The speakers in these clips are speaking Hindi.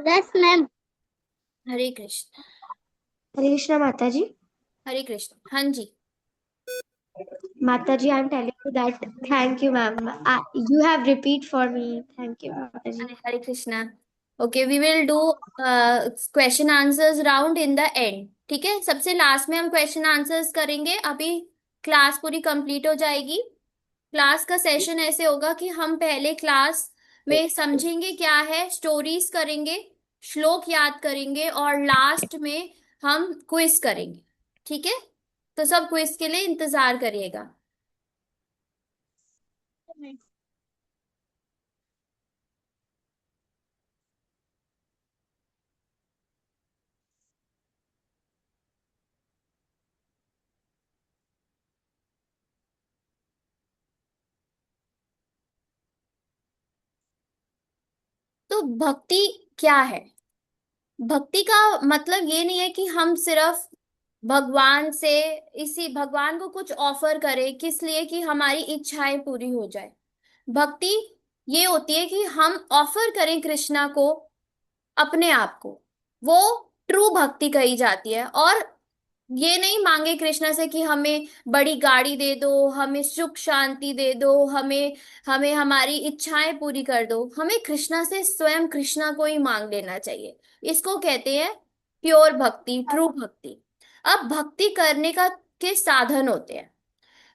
Yes ma'am. हरे कृष्ण। हरे कृष्णा माता जी। हरे कृष्ण, हाँ जी। माता जी, I am telling you that thank you ma'am. You have repeat for me. Thank you माता जी। Hare Hare Krishna. Okay, we will do question answers round in the end. ठीक है, सबसे लास्ट में हम क्वेश्चन आंसर्स करेंगे। अभी क्लास पूरी कंप्लीट हो जाएगी। क्लास का सेशन ऐसे होगा कि हम पहले क्लास में समझेंगे क्या है, स्टोरीज करेंगे, श्लोक याद करेंगे, और लास्ट में हम क्विज करेंगे। ठीक है, तो सब क्विज के लिए इंतजार करिएगा। तो भक्ति क्या है? भक्ति का मतलब ये नहीं है कि हम सिर्फ भगवान से, इसी भगवान को कुछ ऑफर करें किस लिए कि हमारी इच्छाएं पूरी हो जाए। भक्ति ये होती है कि हम ऑफर करें कृष्णा को अपने आप को। वो ट्रू भक्ति कही जाती है। और ये नहीं मांगे कृष्णा से कि हमें बड़ी गाड़ी दे दो, हमें सुख शांति दे दो, हमें हमें हमारी इच्छाएं पूरी कर दो। हमें कृष्णा से स्वयं कृष्णा को ही मांग लेना चाहिए। इसको कहते हैं प्योर भक्ति, ट्रू भक्ति। अब भक्ति करने का के साधन होते हैं।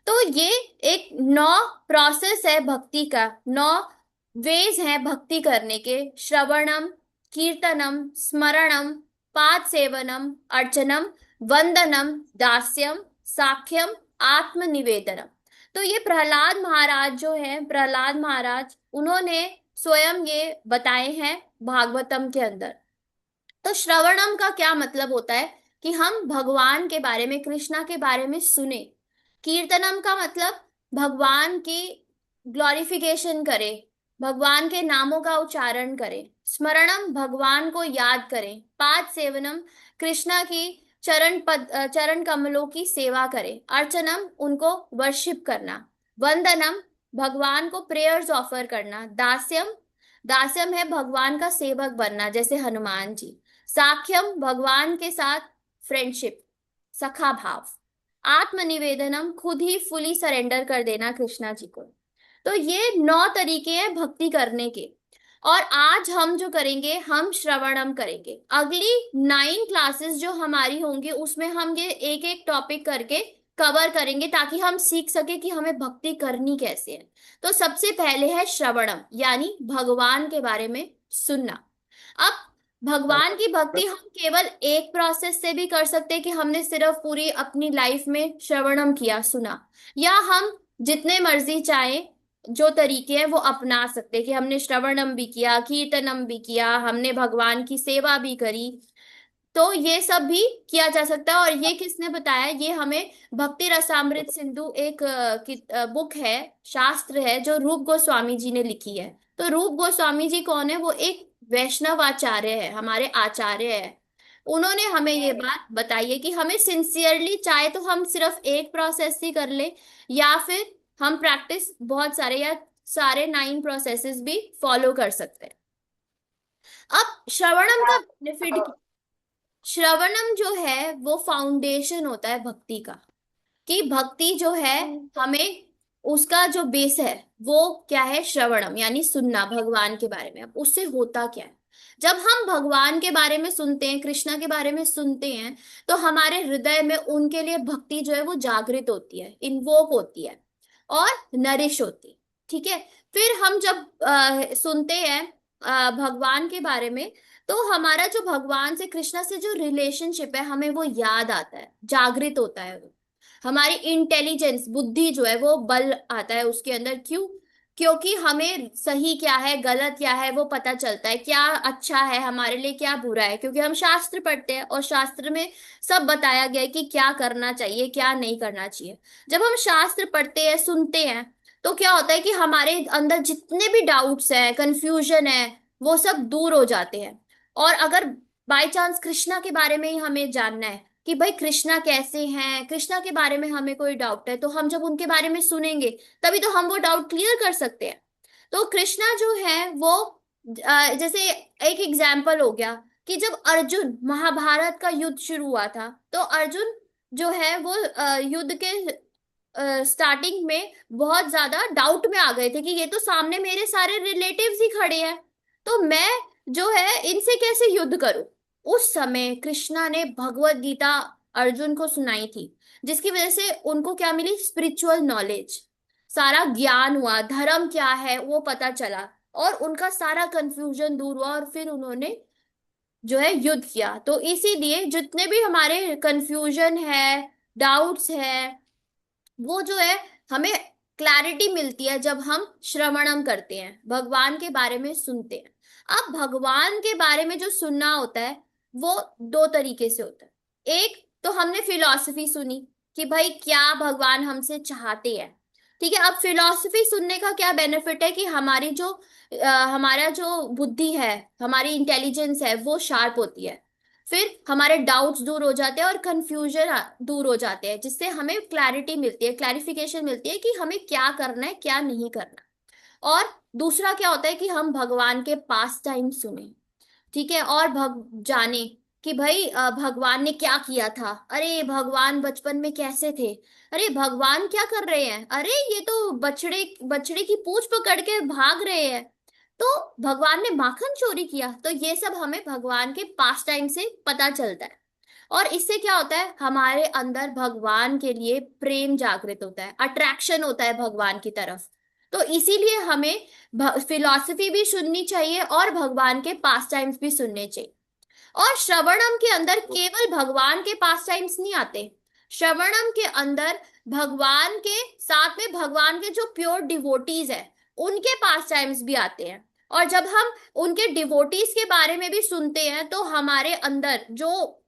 तो ये एक 9 प्रोसेस है भक्ति का, 9 वेज है भक्ति करने के। श्रवणम, कीर्तनम, स्मरणम, पाद सेवनम, अर्चनम, वंदनम, दास्यम, साख्यम, आत्मनिवेदनम। तो ये प्रहलाद महाराज जो है, प्रहलाद महाराज, उन्होंने स्वयं ये बताए हैं भागवतम के अंदर। तो श्रवणम का क्या मतलब होता है कि हम भगवान के बारे में, कृष्णा के बारे में सुने। कीर्तनम का मतलब भगवान की ग्लोरिफिकेशन करें, भगवान के नामों का उच्चारण करें। स्मरणम, भगवान को याद करें। पाद सेवनम, कृष्णा की चरण कमलों की सेवा करें। अर्चनम, उनको वर्शिप करना। वंदनम, भगवान को प्रेयर्स ऑफर करना। दास्यम, दास्यम है भगवान का सेवक बनना, जैसे हनुमान जी। साख्यम, भगवान के साथ फ्रेंडशिप, सखा भाव। आत्मनिवेदनम, खुद ही फुली सरेंडर कर देना कृष्णा जी को। तो ये 9 तरीके हैं भक्ति करने के। और आज हम जो करेंगे, हम श्रवणम करेंगे। अगली 9 क्लासेस जो हमारी होंगी उसमें हम ये एक एक टॉपिक करके कवर करेंगे, ताकि हम सीख सके कि हमें भक्ति करनी कैसे है। तो सबसे पहले है श्रवणम, यानी भगवान के बारे में सुनना। अब भगवान की भक्ति हम केवल एक प्रोसेस से भी कर सकते हैं कि हमने सिर्फ पूरी अपनी लाइफ में श्रवणम किया, सुना। या हम जितने मर्जी चाहे जो तरीके हैं वो अपना सकते हैं कि हमने श्रवणम भी किया, कीर्तनम भी किया, हमने भगवान की सेवा भी करी। तो ये सब भी किया जा सकता है। और ये किसने बताया? ये हमें भक्ति रसामृत सिंधु एक बुक है, शास्त्र है, जो रूप गोस्वामी जी ने लिखी है। तो रूप गोस्वामी जी कौन है? वो एक वैष्णव आचार्य है, हमारे आचार्य है। उन्होंने हमें ये बात बताई है कि हमें सिंसियरली चाहे तो हम सिर्फ एक प्रोसेस ही कर ले, या फिर हम प्रैक्टिस बहुत सारे या सारे 9 प्रोसेसेस भी फॉलो कर सकते हैं। अब श्रवणम का बेनिफिट, श्रवणम जो है वो फाउंडेशन होता है भक्ति का। कि भक्ति जो है, हमें उसका जो बेस है वो क्या है? श्रवणम, यानी सुनना भगवान के बारे में। अब उससे होता क्या है? जब हम भगवान के बारे में सुनते हैं, कृष्णा के बारे में सुनते हैं, तो हमारे हृदय में उनके लिए भक्ति जो है वो जागृत होती है, इन्वोक होती है, और नरिश होती है। ठीक है। फिर हम जब सुनते हैं भगवान के बारे में, तो हमारा जो भगवान से, कृष्णा से जो रिलेशनशिप है, हमें वो याद आता है, जागृत होता है वो। हमारी इंटेलिजेंस, बुद्धि जो है वो बल आता है उसके अंदर। क्यों? क्योंकि हमें सही क्या है, गलत क्या है, वो पता चलता है। क्या अच्छा है हमारे लिए, क्या बुरा है, क्योंकि हम शास्त्र पढ़ते हैं और शास्त्र में सब बताया गया है कि क्या करना चाहिए, क्या नहीं करना चाहिए। जब हम शास्त्र पढ़ते हैं, सुनते हैं, तो क्या होता है कि हमारे अंदर जितने भी डाउट्स हैं, कंफ्यूजन है, वो सब दूर हो जाते हैं। और अगर बाय चांस कृष्णा के बारे में ही हमें जानना है कि भाई कृष्णा कैसे हैं, कृष्णा के बारे में हमें कोई डाउट है, तो हम जब उनके बारे में सुनेंगे तभी तो हम वो डाउट क्लियर कर सकते हैं। तो कृष्णा जो है वो जैसे एक एग्जाम्पल हो गया कि जब अर्जुन, महाभारत का युद्ध शुरू हुआ था, तो अर्जुन जो है वो युद्ध के स्टार्टिंग में बहुत ज्यादा डाउट में आ गए थे कि ये तो सामने मेरे सारे रिलेटिव्स ही खड़े हैं, तो मैं जो है इनसे कैसे युद्ध करूं। उस समय कृष्णा ने भगवत गीता अर्जुन को सुनाई थी, जिसकी वजह से उनको क्या मिली, स्पिरिचुअल नॉलेज, सारा ज्ञान हुआ, धर्म क्या है वो पता चला, और उनका सारा कंफ्यूजन दूर हुआ, और फिर उन्होंने जो है युद्ध किया। तो इसीलिए जितने भी हमारे कंफ्यूजन है, डाउट्स है, वो जो है हमें क्लैरिटी मिलती है जब हम श्रवणम करते हैं, भगवान के बारे में सुनते हैं। अब भगवान के बारे में जो सुनना होता है वो दो तरीके से होता है। एक तो हमने फिलॉसफी सुनी कि भाई क्या भगवान हमसे चाहते हैं। ठीक है, अब फिलॉसफी सुनने का क्या बेनिफिट है कि हमारी जो हमारा जो बुद्धि है, हमारी इंटेलिजेंस है वो शार्प होती है, फिर हमारे डाउट्स दूर हो जाते हैं और कंफ्यूजन दूर हो जाते हैं, जिससे हमें क्लैरिटी मिलती है, क्लैरिफिकेशन मिलती है कि हमें क्या करना है क्या नहीं करना। और दूसरा क्या होता है कि हम भगवान के पास टाइम सुने, ठीक है, और जाने कि भाई भगवान ने क्या किया था, अरे भगवान बचपन में कैसे थे, अरे भगवान क्या कर रहे हैं, अरे ये तो बछड़े बछड़े की पूंछ पकड़ के भाग रहे हैं, तो भगवान ने माखन चोरी किया। तो ये सब हमें भगवान के पास टाइम से पता चलता है, और इससे क्या होता है, हमारे अंदर भगवान के लिए प्रेम जागृत होता है, अट्रैक्शन होता है भगवान की तरफ। तो इसीलिए हमें फिलॉसफी भी सुननी चाहिए और भगवान के पास टाइम्स भी सुनने चाहिए। और श्रवणम के अंदर केवल भगवान के पास टाइम्स नहीं आते, श्रवणम के अंदर भगवान के साथ में भगवान के जो प्योर डिवोटीज है उनके पास टाइम्स भी आते हैं। और जब हम उनके डिवोटीज के बारे में भी सुनते हैं तो हमारे अंदर जो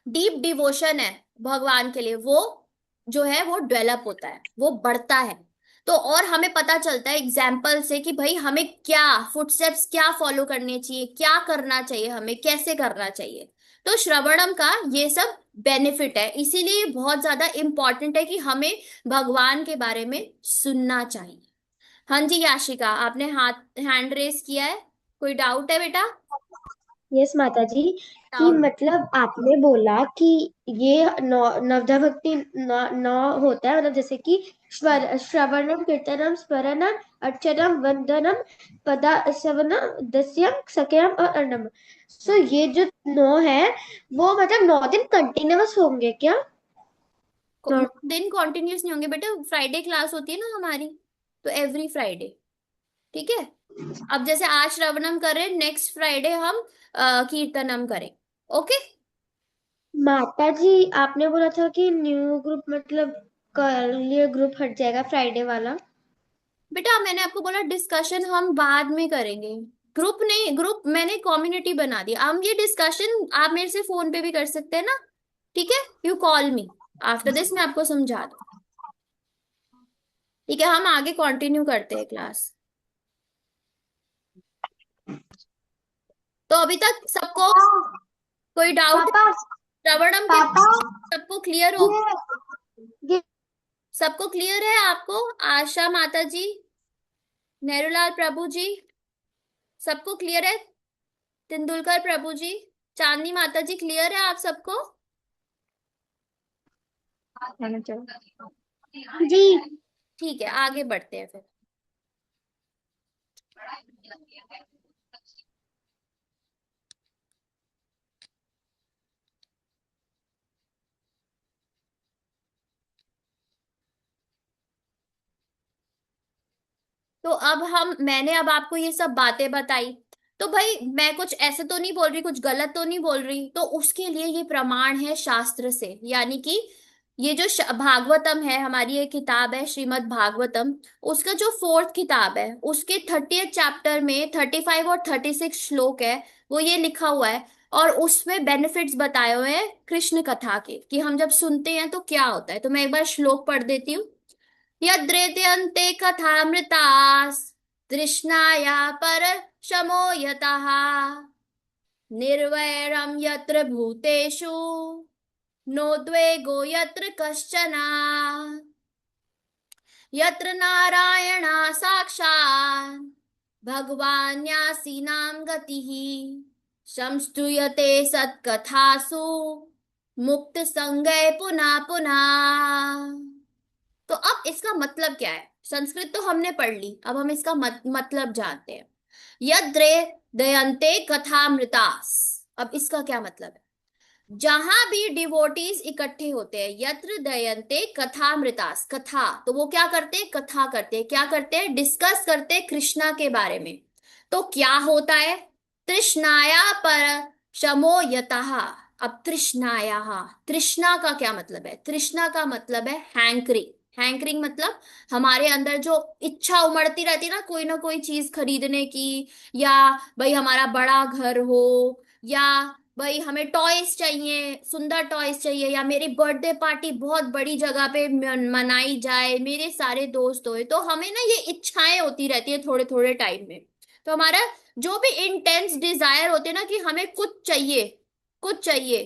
डीप डिवोशन है भगवान के लिए, वो जो है वो डेवलप होता है, वो बढ़ता है। तो और हमें पता चलता है एग्जाम्पल से कि भाई हमें क्या फुटस्टेप्स क्या फॉलो करने चाहिए, क्या करना चाहिए, हमें कैसे करना चाहिए। तो श्रवणम का ये सब बेनिफिट है, इसीलिए बहुत ज्यादा इंपॉर्टेंट है कि हमें भगवान के बारे में सुनना चाहिए। हाँ जी याशिका, आपने हाथ हैंड रेस किया है, कोई डाउट है बेटा? यस माता जी। कि डाउट। मतलब आपने बोला कि ये नवधा भक्ति नौ होता है, मतलब जैसे कि श्रवणम कीर्तनम स्मरणम अर्चनम वंदनम पदा सवनम दस्यम सक्यम और अर्णम। सो ये जो नौ है वो मतलब 9 दिन कंटिन्यूअस होंगे क्या? 9 दिन कॉन्टिन्यूस नहीं होंगे बेटा, फ्राइडे क्लास होती है ना हमारी, तो एवरी फ्राइडे। ठीक है, अब जैसे आज श्रवणम करें, नेक्स्ट फ्राइडे हम कीर्तनम करें। ओके। माता जी आपने बोला था कि न्यू ग्रुप मतलब कल ये ग्रुप हट जाएगा फ्राइडे वाला। बेटा मैंने आपको बोला डिस्कशन हम बाद में करेंगे, ग्रुप नहीं, ग्रुप मैंने कम्युनिटी बना दिया, हम ये डिस्कशन आप मेरे से फोन पे भी कर सकते हैं ना। ठीक है, you call me after this, मैं आपको समझा दूँ। ठीक है, हम आगे कंटिन्यू करते हैं क्लास। तो अभी तक सबको पापा, कोई डाउट है पापा, श्रवणम के पापा, बारे में? सबको क्लियर हो? ये सबको क्लियर है? आपको आशा माता जी, नेहरूलाल प्रभु जी, सबको क्लियर है? तेंदुलकर प्रभु जी, चांदनी माता जी, क्लियर है आप सबको? जी। ठीक है, आगे बढ़ते हैं फिर। तो अब हम मैंने अब आपको ये सब बातें बताई, तो भाई मैं कुछ ऐसे तो नहीं बोल रही, कुछ गलत तो नहीं बोल रही, तो उसके लिए ये प्रमाण है शास्त्र से, यानी कि ये जो भागवतम है, हमारी ये किताब है श्रीमद् भागवतम, उसका जो फोर्थ किताब है उसके 30th चैप्टर में 35 और 36 श्लोक है, वो ये लिखा हुआ है, और उसमें बेनिफिट्स बताए हुए हैं कृष्ण कथा के, कि हम जब सुनते हैं तो क्या होता है। तो मैं एक बार श्लोक पढ़ देती हूँ। यद्रेत्यन्ते कथामृतास् तृष्णाया परशमो यतः निर्वैरं यत्र भूतेषु नोद्वेगो यत्र कश्चन यत्र नारायणः साक्षात् भगवान्यासीनां गतिः संस्तूयते सत्कथासु मुक्त संगय पुनः पुनः। तो अब इसका मतलब क्या है? संस्कृत तो हमने पढ़ ली, अब हम इसका मतलब जानते हैं। यद्रे दयन्ते कथामृतास, अब इसका क्या मतलब है? जहां भी डिवोटीज इकट्ठे होते हैं, यत्र दयन्ते कथामृतास, कथा, तो वो क्या करते हैं? कथा करते हैं। क्या करते हैं? डिस्कस करते हैं कृष्णा के बारे में। तो क्या होता है? तृष्णाया पर शमो यतः। अब तृष्णाया, तृष्णा का क्या मतलब है? तृष्णा का मतलब है हैंकरिंग। हैंकरिंग मतलब हमारे अंदर जो इच्छा उमड़ती रहती है ना कोई चीज खरीदने की, या भाई हमारा बड़ा घर हो, या भाई हमें टॉयज चाहिए, सुंदर टॉयज चाहिए, या मेरी बर्थडे पार्टी बहुत बड़ी जगह पे मनाई जाए, मेरे सारे दोस्त होए, तो हमें ना ये इच्छाएं होती रहती है थोड़े थोड़े टाइम में। तो हमारा जो भी इंटेंस डिजायर होते हैं ना कि हमें कुछ चाहिए, कुछ चाहिए,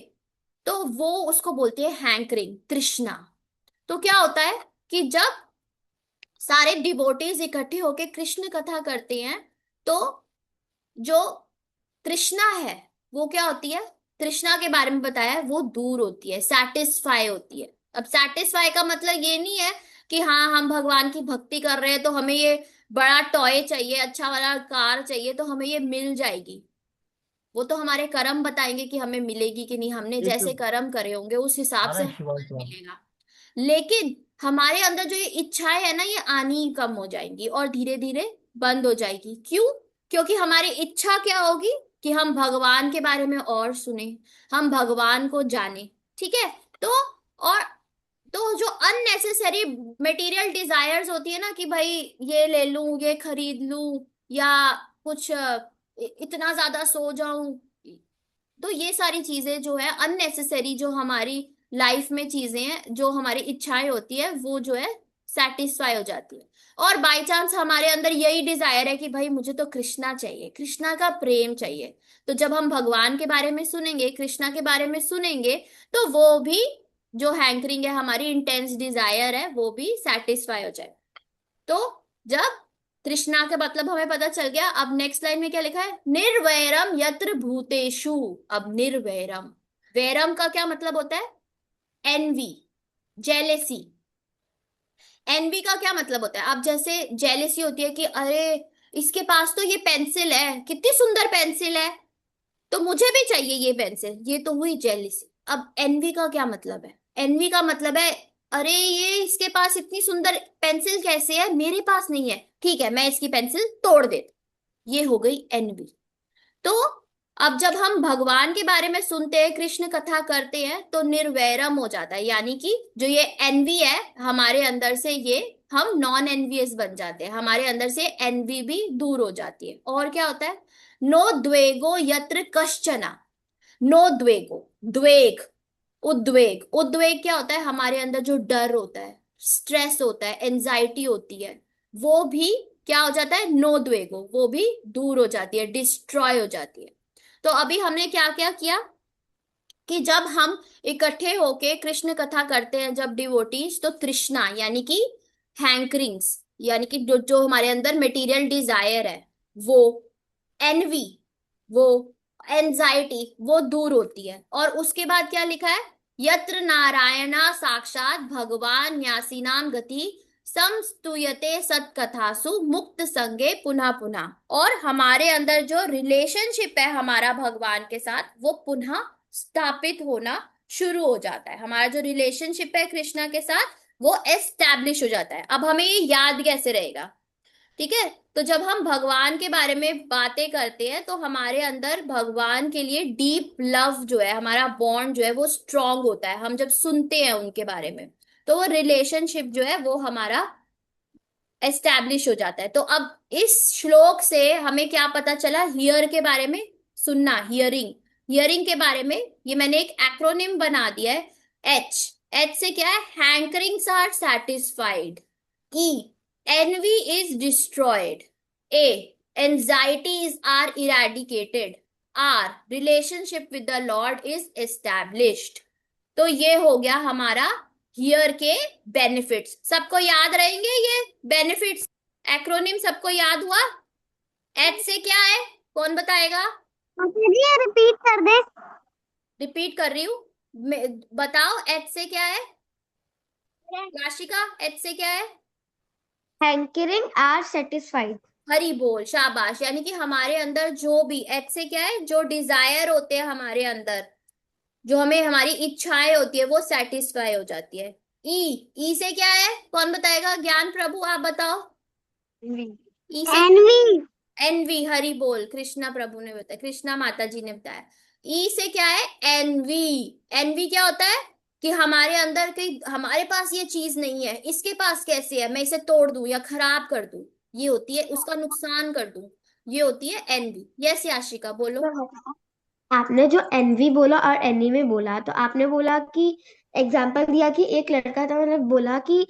तो वो उसको बोलते हैं हैंकरिंग, तृष्णा। तो क्या होता है कि जब सारे डिवोटीज इकट्ठे होके कृष्ण कथा करते हैं, तो जो तृष्णा है वो क्या होती है? तृष्णा के बारे में बताया है, वो दूर होती है, सेटिस्फाई होती है। अब सेटिस्फाई का मतलब ये नहीं है कि हाँ हम भगवान की भक्ति कर रहे हैं तो हमें ये बड़ा टॉय चाहिए, अच्छा वाला कार चाहिए तो हमें ये मिल जाएगी। वो तो हमारे कर्म बताएंगे कि हमें मिलेगी कि नहीं, हमने एक जैसे कर्म करे होंगे उस हिसाब से आना हमें शिवांश फल मिलेगा। लेकिन हमारे अंदर जो ये इच्छाएं है ना, ये आनी ही कम हो जाएंगी और धीरे धीरे बंद हो जाएगी। क्यों? क्योंकि हमारी इच्छा क्या होगी कि हम भगवान के बारे में और सुने, हम भगवान को जाने। ठीक है? तो और तो जो अननेसेसरी मटेरियल डिजायर्स होती है ना कि भाई ये ले लूं, ये खरीद लूं, या कुछ इतना ज्यादा सो जाऊं, तो ये सारी चीजें जो है अननेसेसरी, जो हमारी लाइफ में चीजें हैं, जो हमारी इच्छाएं होती है, वो जो है सेटिस्फाई हो जाती है। और बाई चांस हमारे अंदर यही डिजायर है कि भाई मुझे तो कृष्णा चाहिए, कृष्णा का प्रेम चाहिए, तो जब हम भगवान के बारे में सुनेंगे, कृष्णा के बारे में सुनेंगे, तो वो भी जो हैंकरिंग है, हमारी इंटेंस डिजायर है, वो भी सेटिस्फाई हो जाए। तो जब तृष्णा का मतलब हमें पता चल गया, अब नेक्स्ट लाइन में क्या लिखा है? निर्वैरम यत्र भूतेषु। अब निर्वैरम, वैरम का क्या मतलब होता है? N V, jealousy. एनवी का क्या मतलब होता है? अब जैसे जेलेसी होती है कि अरे इसके पास तो ये पेंसिल है, कितनी सुंदर पेंसिल है, तो मुझे भी चाहिए ये पेंसिल, ये तो हुई जेलिसी। अब एनवी का क्या मतलब है? एनवी का मतलब है अरे ये इसके पास इतनी सुंदर पेंसिल कैसे है, मेरे पास नहीं है, ठीक है मैं इसकी पेंसिल तोड़ देता। ये हो गई एनवी। तो अब जब हम भगवान के बारे में सुनते हैं, कृष्ण कथा करते हैं, तो निर्वैरम हो जाता है, यानी कि जो ये एनवी है हमारे अंदर से, ये हम नॉन एनवियस बन जाते हैं, हमारे अंदर से एनवी भी दूर हो जाती है। और क्या होता है? नो द्वेगो यत्र कश्चना। नो द्वेगो, द्वेग, उद्वेग, उद्वेग क्या होता है? हमारे अंदर जो डर होता है, स्ट्रेस होता है, एंजाइटी होती है, वो भी क्या हो जाता है? नो द्वेगो, वो भी दूर हो जाती है, डिस्ट्रॉय हो जाती है। तो अभी हमने क्या क्या किया कि जब हम इकट्ठे होके कृष्ण कथा करते हैं, जब डिवोटीज, तो तृष्णा यानी कि हैंकरिंग्स, यानी कि जो जो हमारे अंदर मटेरियल डिजायर है, वो एनवी, वो एंजाइटी, वो दूर होती है। और उसके बाद क्या लिखा है? यत्र नारायणा साक्षात भगवान न्यासीनाम गति समस्तुयते सत्कथासु मुक्त संगे पुनः पुनः। और हमारे अंदर जो रिलेशनशिप है हमारा भगवान के साथ, वो पुनः स्थापित होना शुरू हो जाता है। हमारा जो रिलेशनशिप है कृष्णा के साथ, वो एस्टैब्लिश हो जाता है। अब हमें ये याद कैसे रहेगा? ठीक है? तो जब हम भगवान के बारे में बातें करते हैं, तो हमारे अंदर भगवान के लिए डीप लव जो है, हमारा बॉन्ड जो है वो स्ट्रांग होता है। हम जब सुनते हैं उनके बारे में, तो वो रिलेशनशिप जो है वो हमारा एस्टैब्लिश हो जाता है। तो अब इस श्लोक से हमें क्या पता चला? हियर के बारे में, सुनना, हियरिंग। हियरिंग के बारे में ये मैंने एक एक्रोनिम बना दिया है, एच। एच से क्या है? Hankerings are satisfied. E, envy is destroyed. A, anxieties are eradicated. R, relationship with the Lord is established. तो ये हो गया हमारा हियर के बेनिफिट्स। सबको याद रहेंगे ये बेनिफिट्स? एक्रोनिम सबको याद हुआ? एच से क्या है, कौन बताएगा? माता जी रिपीट कर दे। रिपीट कर रही हूँ। बताओ एच से क्या है? राशिका, एच से क्या है? Hankering are satisfied. हरी बोल, शाबाश। यानी कि हमारे अंदर जो भी, एच से क्या है, जो डिजायर होते हैं हमारे अंदर, जो हमें हमारी इच्छाएं होती है वो सेटिस्फाई हो जाती है। ई, ई से क्या है, कौन बताएगा? ज्ञान प्रभु आप बताओ। ई से क्या? एनवी। एनवी, हरि बोल, कृष्णा प्रभु ने बताया, कृष्णा माता जी ने बताया। ई से क्या है? एनवी। एनवी क्या होता है? कि हमारे अंदर की, हमारे पास ये चीज नहीं है, इसके पास कैसे है, मैं इसे तोड़ दूं या खराब कर दूं, ये होती है, उसका नुकसान कर दूं, ये होती है एनवी। यस याशिका, बोलो। आपने जो एनवी बोला और एनीमे बोला, तो आपने बोला कि एग्जाम्पल दिया कि एक लड़का था, मैंने बोला कि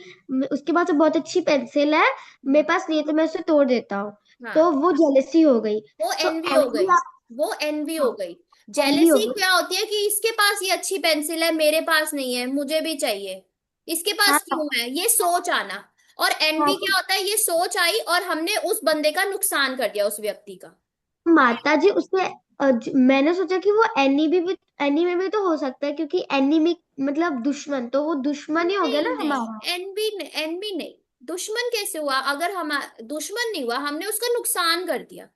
उसके पास तो बहुत अच्छी पेंसिल है, मेरे हम्म, पास नहीं है तो मैं उसे तोड़ देता हूँ। हाँ, तो वो जेलसी हो गई। वो तो एनवी हो एनवी, गई। वो एनवी हो हाँ, गई। एनवी हो जेलेसी गई। क्या होती है? कि इसके पास ये अच्छी पेंसिल है, मेरे पास नहीं है, मुझे भी चाहिए, इसके पास हाँ क्यों है, ये सोच आना। और हाँ। एनवी तो क्या होता है? ये सोच आई और हमने उस बंदे का नुकसान कर दिया, उस व्यक्ति का। माता जी उसमें मैंने सोचा कि वो एनी में भी तो हो सकता है, क्योंकि एनिमी मतलब दुश्मन, तो वो दुश्मन ही हो गया नहीं ना नहीं, हमारा। एनबी एनबी नहीं। दुश्मन कैसे हुआ? अगर हम, दुश्मन नहीं हुआ, हमने उसका नुकसान कर दिया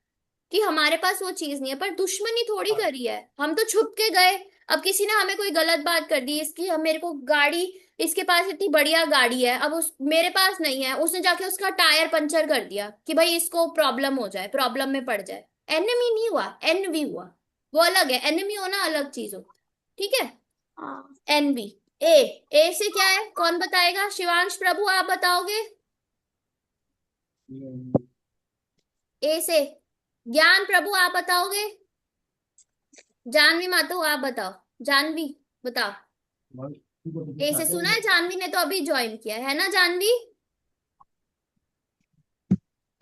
कि हमारे पास वो चीज नहीं है, पर दुश्मनी थोड़ी करी है, हम तो छुप के गए। अब किसी ने हमें कोई गलत बात कर दी, इसकी, हम, मेरे को गाड़ी, इसके पास इतनी बढ़िया गाड़ी है, अब उस मेरे पास नहीं है, उसने जाके उसका टायर पंचर कर दिया कि भाई इसको प्रॉब्लम हो जाए, प्रॉब्लम में पड़ जाए। एनिमी नहीं हुआ, एनवी हुआ। वो अलग है, एनिमी होना अलग चीज होता है। ठीक है। हाँ। एनवी। ए, ए से क्या है, कौन बताएगा? शिवांश प्रभु आप बताओगे। ए से ज्ञान प्रभु आप बताओगे। जानवी मातो आप बताओ। जानवी, बताओ। ए से सुना है? जानवी ने तो अभी ज्वाइन किया है ना जानवी?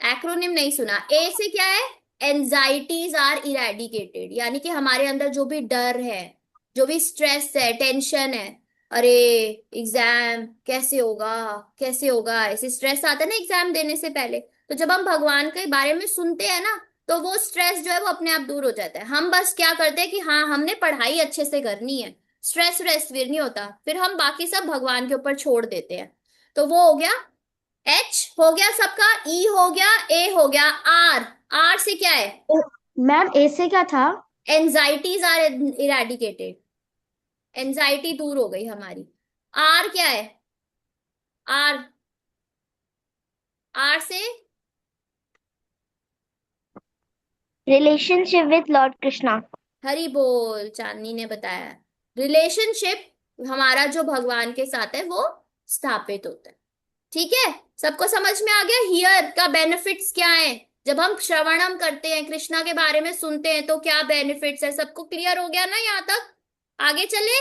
एक्रोनिम नहीं सुना। ए से क्या है? Anxieties are eradicated. यानी कि हमारे अंदर जो भी डर है, जो भी स्ट्रेस है, टेंशन है, अरे एग्जाम कैसे होगा, कैसे होगा, ऐसे स्ट्रेस आता है ना एग्जाम देने से पहले। तो जब हम भगवान के बारे में सुनते हैं ना, तो वो स्ट्रेस जो है वो अपने आप दूर हो जाता है। हम बस क्या करते हैं कि हाँ हमने पढ़ाई अच्छे से करनी है, स्ट्रेस व्रेस फिर नहीं होता, फिर हम बाकी सब भगवान के ऊपर छोड़ देते हैं। तो वो हो गया। एच हो गया सबका, ई हो गया, ए हो गया। आर, आर से क्या है? मैम ए से क्या था? Anxieties are eradicated. एंजाइटी दूर हो गई हमारी। आर क्या है? आर, आर से relationship with Lord Krishna. Hari बोल, चांदनी ने बताया। रिलेशनशिप हमारा जो भगवान के साथ है वो स्थापित होता है। ठीक है। सबको समझ में आ गया हियर का बेनिफिट्स क्या है? जब हम श्रवणम करते हैं, कृष्णा के बारे में सुनते हैं, तो क्या बेनिफिट्स है? सबको क्लियर हो गया ना यहाँ तक? आगे चले।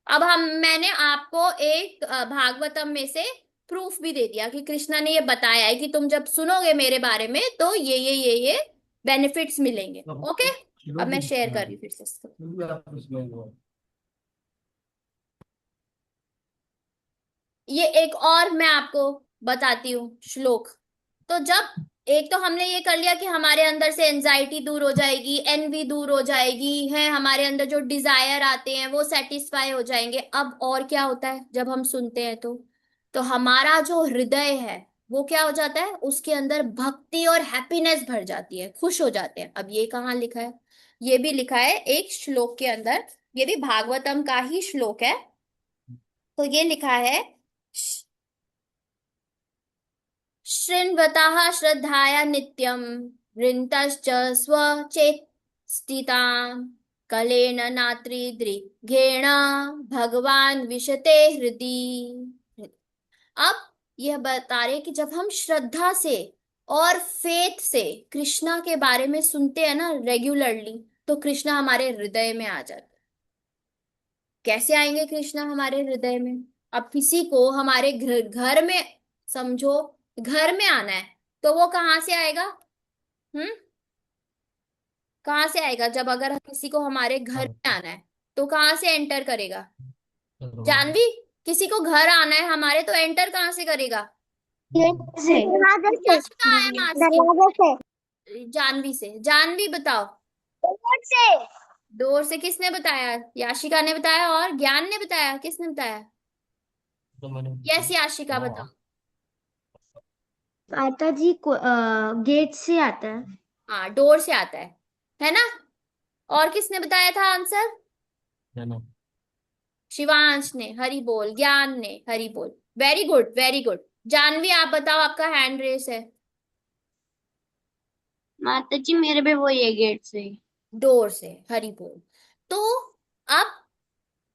अब हम, मैंने आपको एक भागवतम में से प्रूफ भी दे दिया कि कृष्णा ने ये बताया है कि तुम जब सुनोगे मेरे बारे में तो ये बेनिफिट्स मिलेंगे। ओके। अब मैं शेयर कर रही हूँ फिर से इसको। ये एक और मैं आपको बताती हूँ श्लोक। तो जब, एक तो हमने ये कर लिया कि हमारे अंदर से एंजाइटी दूर हो जाएगी, एनवी दूर हो जाएगी, है हमारे अंदर जो डिजायर आते हैं वो सेटिस्फाई हो जाएंगे। अब और क्या होता है जब हम सुनते हैं तो हमारा जो हृदय है वो क्या हो जाता है, उसके अंदर भक्ति और हैप्पीनेस भर जाती है, खुश हो जाते हैं। अब ये कहाँ लिखा है? ये भी लिखा है एक श्लोक के अंदर, ये भी भागवतम का ही श्लोक है। तो ये लिखा है, शृण्वताः श्रद्धाया नित्यं वृन्तश्च स्वचेष्टितां कलेन नात्रिदृघेण भगवान विशते हृदि। अब यह बता रहे कि जब हम श्रद्धा से और फेथ से कृष्णा के बारे में सुनते हैं ना रेगुलरली, तो कृष्णा हमारे हृदय में आ जाते हैं। कैसे आएंगे कृष्णा हमारे हृदय में? अब किसी को हमारे घर घर में, समझो, घर में आना है, तो वो कहाँ से आएगा? हम्म, कहाँ से आएगा? जब अगर किसी को हमारे घर में आना है तो कहाँ से एंटर करेगा? जानवी, किसी को घर आना है हमारे तो एंटर कहाँ से करेगा? गेट से। दरवाजे से। याशिका, आया मास्की। दरवाजे से। जानवी से। जानवी बताओ। डोर से। डोर से किसने बताया? याशिका ने बताया। और ज्ञान ने बताया, किसने बताया? तो मैंने यस याशिका बताओ। हाँ। माता जी को गेट से आता है। हाँ, डोर से आता है ना? और किसने बताया था आंसर? है ना। शिवांश ने। हरी बोल। ज्ञान ने। हरी बोल। Very good, very good. Janhvi आप बताओ, आपका हैंड रेस है। माता जी मेरे भी वही है, गेट से। डोर से। हरी बोल। तो अब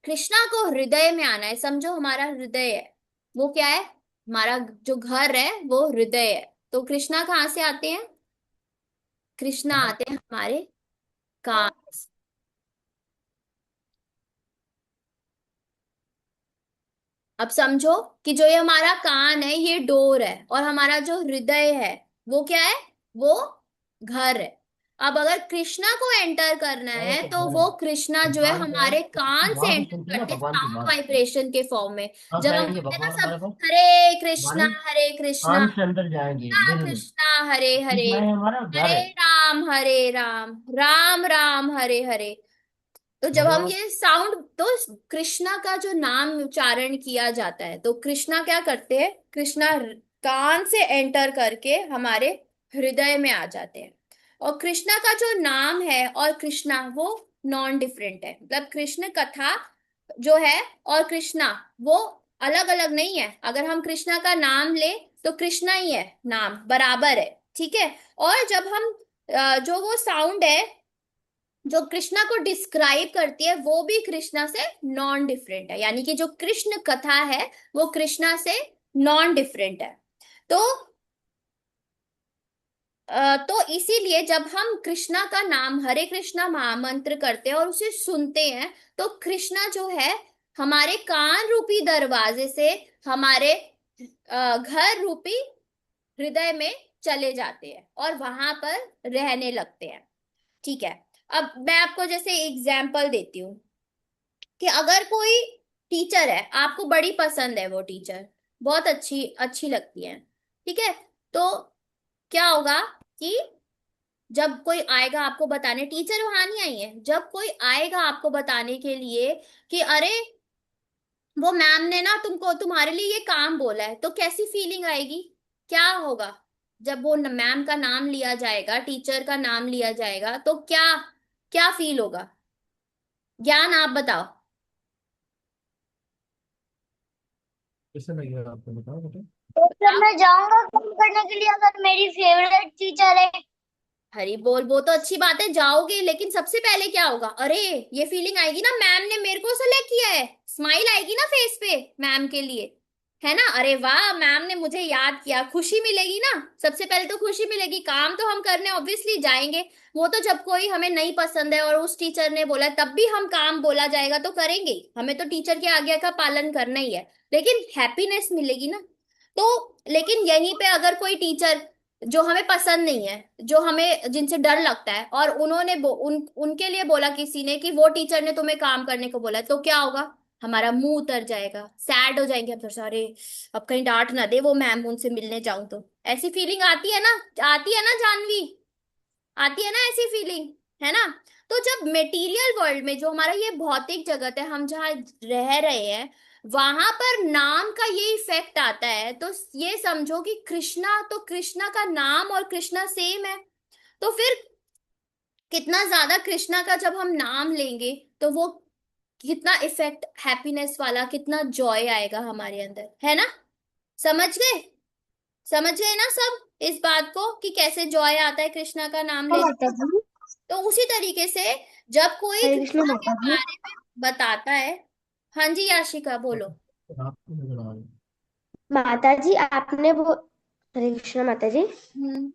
कृष्णा को हृदय में आना है, समझो हमारा हृदय है वो क्या है? हमारा जो घर है वो हृदय है। तो कृष्णा कहाँ से आते हैं? कृष्णा आते हैं हमारे कान से। अब समझो कि जो ये हमारा कान है ये डोर है, और हमारा जो हृदय है वो क्या है? वो घर है। अब अगर कृष्णा को एंटर करना हाँ, है तो तो घर है। वो कृष्णा जो है भगवान क्या है, हमारे कान से वहां से एंटर सुनते हैं ना करते हैं भगवान की साउंड बात। वाइब्रेशन के फॉर्म में। कब जब हम आएंगे बोलते हैं भगवान ना सब, हमारे पास? हरे हमारे कृष्णा, कान से अंदर जाएंगे कृष्णा दिल में। कृष्णा, हरे हरे, कृष्णा है हमारा घर है। हरे राम, राम राम हरे हरे। तो जब हम मतलब ये साउंड, तो कृष्णा का जो नाम उच्चारण किया जाता है तो कृष्णा क्या करते हैं? कृष्णा कान से एंटर करके हमारे हृदय में आ जाते हैं। और कृष्णा का जो नाम है और कृष्णा वो नॉन डिफरेंट है, मतलब कृष्ण कथा जो है और कृष्णा वो अलग अलग नहीं है। अगर हम कृष्णा का नाम ले तो कृष्णा ही है, नाम बराबर है, ठीक है। और जब हम जो वो साउंड है जो कृष्णा को डिस्क्राइब करती है वो भी कृष्णा से नॉन डिफरेंट है, यानी कि जो कृष्ण कथा है वो कृष्णा से नॉन डिफरेंट है। तो तो इसीलिए जब हम कृष्णा का नाम हरे कृष्णा महामंत्र करते हैं और उसे सुनते हैं तो कृष्णा जो है हमारे कान रूपी दरवाजे से हमारे घर रूपी हृदय में चले जाते हैं और वहां पर रहने लगते हैं, ठीक है। अब मैं आपको जैसे एग्जाम्पल देती हूँ कि अगर कोई टीचर है, आपको बड़ी पसंद है वो टीचर, बहुत अच्छी अच्छी लगती है, ठीक है। तो क्या होगा कि जब कोई आएगा आपको बताने, टीचर वहां नहीं आई है, जब कोई आएगा आपको बताने के लिए कि अरे वो मैम ने ना तुमको तुम्हारे लिए ये काम बोला है, तो कैसी फीलिंग आएगी? क्या होगा? जब वो मैम का नाम लिया जाएगा, टीचर का नाम लिया जाएगा, तो क्या क्या फील होगा? ज्ञान आप बताओ। कैसे लगेगा आपको, बताओ बेटा। तो फिर मैं जाऊंगा काम करने के लिए, अगर मेरी फेवरेट टीचर है। हरी बोल। वो तो अच्छी बात है, जाओगे, लेकिन सबसे पहले क्या होगा? अरे ये फीलिंग आएगी ना, मैम ने मेरे को सेलेक्ट किया है, स्माइल आएगी ना फेस पे मैम के लिए, है ना? अरे वाह, मैम ने मुझे याद किया, खुशी मिलेगी ना। सबसे पहले तो खुशी मिलेगी, काम तो हम करने ऑब्वियसली जाएंगे। वो तो जब कोई हमें नहीं पसंद है और उस टीचर ने बोला तब भी हम काम बोला जाएगा तो करेंगे ही। हमें तो टीचर की आज्ञा का पालन करना ही है, लेकिन हैप्पीनेस मिलेगी ना। तो लेकिन यहीं पे अगर कोई टीचर जो हमें पसंद नहीं है, जो हमें जिनसे डर लगता है, और उनके लिए बोला किसी ने कि वो टीचर ने तुम्हें काम करने को बोला है, तो क्या होगा? हमारा मुंह उतर जाएगा, सैड हो जाएंगे हम, थोड़ा सा, अरे अब कहीं डांट ना दे वो मैम, उनसे मिलने जाऊं तो। ऐसी फीलिंग आती है ना? आती है ना जानवी? आती है ना ऐसी फीलिंग, है ना? तो जब मेटीरियल वर्ल्ड में जो हमारा ये भौतिक जगत है, हम जहाँ रह रहे हैं, वहां पर नाम का ये इफेक्ट आता है, तो ये समझो कि कृष्णा, तो कृष्णा का नाम और कृष्णा सेम है। तो फिर कितना ज्यादा कृष्णा का जब हम नाम लेंगे तो वो कितना इफेक्ट हैप्पीनेस वाला, कितना जॉय आएगा हमारे अंदर, है ना? समझ गए? समझ गए ना सब इस बात को कि कैसे जॉय आता है कृष्णा का नाम हाँ ले? माता जी। तो उसी तरीके से जब कोई हरे कृष्ण कृष्णा के माता जी। बारे में बताता है। हाँ जी याशिका बोलो। आपको नजर आ रहा है। माता जी आपने वो, हरे कृष्ण माता जी। हम्म।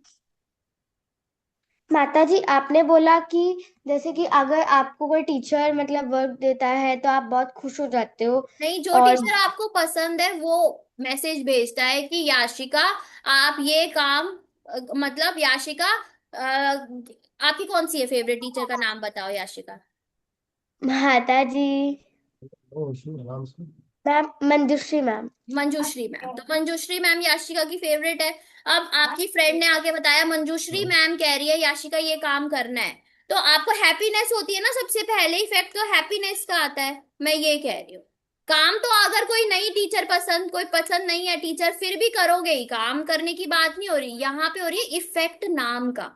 माता जी आपने बोला कि जैसे कि अगर आपको कोई टीचर मतलब वर्क देता है तो आप बहुत खुश हो जाते हो। नहीं, जो और टीचर आपको पसंद है वो मैसेज भेजता है कि याशिका आप ये काम, मतलब याशिका, आपकी कौन सी है फेवरेट टीचर का नाम बताओ याशिका। माता जी। ओ इसमें आराम से। Ma'am Manjushree ma'am. Manjushree ma'am. तो मंजूश्री मैम याशिका की फेवरेट है। अब आपकी फ्रेंड ने आके बताया मंजूश्री मैम कह रही है याशिका ये काम करना है, तो आपको हैप्पीनेस होती है ना, सबसे पहले इफेक्ट तो हैप्पीनेस का आता है। मैं ये कह रही हूँ, काम तो अगर कोई नई टीचर पसंद, कोई पसंद नहीं है टीचर, फिर भी करोगे ही। काम करने की बात नहीं हो रही यहाँ पे, हो रही है इफेक्ट नाम का,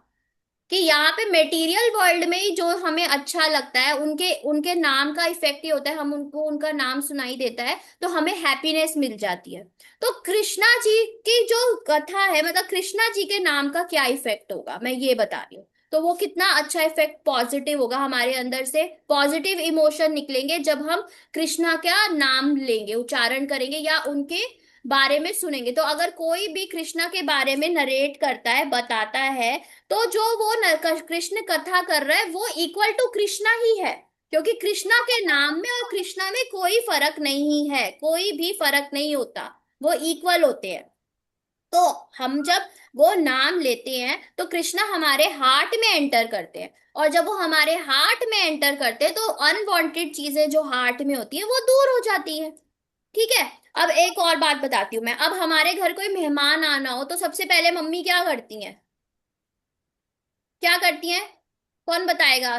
कि यहाँ पे मटेरियल वर्ल्ड में ही जो हमें अच्छा लगता है, उनके उनके नाम का इफेक्ट ही होता है, हम उनको उनका नाम सुनाई देता है तो हमें हैप्पीनेस मिल जाती है। तो कृष्णा जी की जो कथा है, मतलब कृष्णा जी के नाम का क्या इफेक्ट होगा मैं ये बता रही हूँ। तो वो कितना अच्छा इफेक्ट पॉजिटिव होगा, हमारे अंदर से पॉजिटिव इमोशन निकलेंगे जब हम कृष्णा का नाम लेंगे, उच्चारण करेंगे या उनके बारे में सुनेंगे। तो अगर कोई भी कृष्णा के बारे में नरेट करता है, बताता है, तो जो वो कृष्ण कथा कर रहा है वो इक्वल टू कृष्णा ही है, क्योंकि कृष्णा के नाम में और कृष्णा में कोई फर्क नहीं है, कोई भी फर्क नहीं होता, वो इक्वल होते हैं। तो हम जब वो नाम लेते हैं तो कृष्णा हमारे हार्ट में एंटर करते हैं, और जब वो हमारे हार्ट में एंटर करते हैं तो अनवांटेड चीजें जो हार्ट में होती है वो दूर हो जाती है। ठीक है। अब एक और बात बताती हूँ मैं। अब हमारे घर कोई मेहमान आना हो तो सबसे पहले मम्मी क्या करती हैं? क्या करती हैं? कौन बताएगा?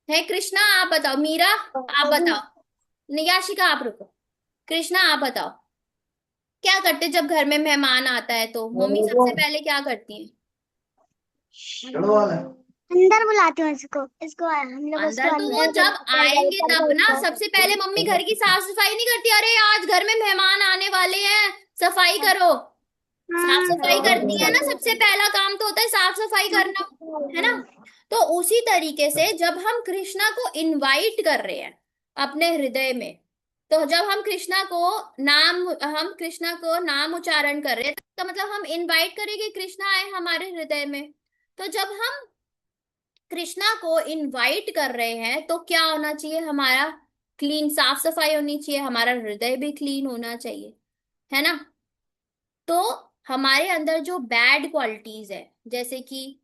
है कृष्णा आप बताओ, मीरा आप बताओ, नियाशिका आप रुको, कृष्णा आप बताओ, क्या करते जब घर में मेहमान आता है तो मम्मी सबसे पहले क्या करती हैं? अंदर बुलाती हूँ इसको, इसको हम लोग उसको अंदर तो वो अंदर जब आएंगे बुलाते तब ना, हैं। सबसे पहले मम्मी घर की साफ सफाई नहीं करती, अरे आज घर में मेहमान आने वाले हैं सफाई करो। साफ सफाई करती है ना, सबसे पहला काम तो होता है साफ सफाई करना, है ना। तो उसी तरीके से जब हम कृष्णा को इनवाइट कर रहे हैं अपने हृदय में, तो जब हम कृष्णा को नाम उच्चारण कर रहे हैं, तो मतलब हम इनवाइट करेंगे कृष्णा आए हमारे हृदय में। तो जब हम कृष्णा को इनवाइट कर रहे हैं तो क्या होना चाहिए हमारा? क्लीन, साफ सफाई होनी चाहिए, हमारा हृदय भी क्लीन होना चाहिए, है ना। तो हमारे अंदर जो बैड क्वालिटीज है, जैसे कि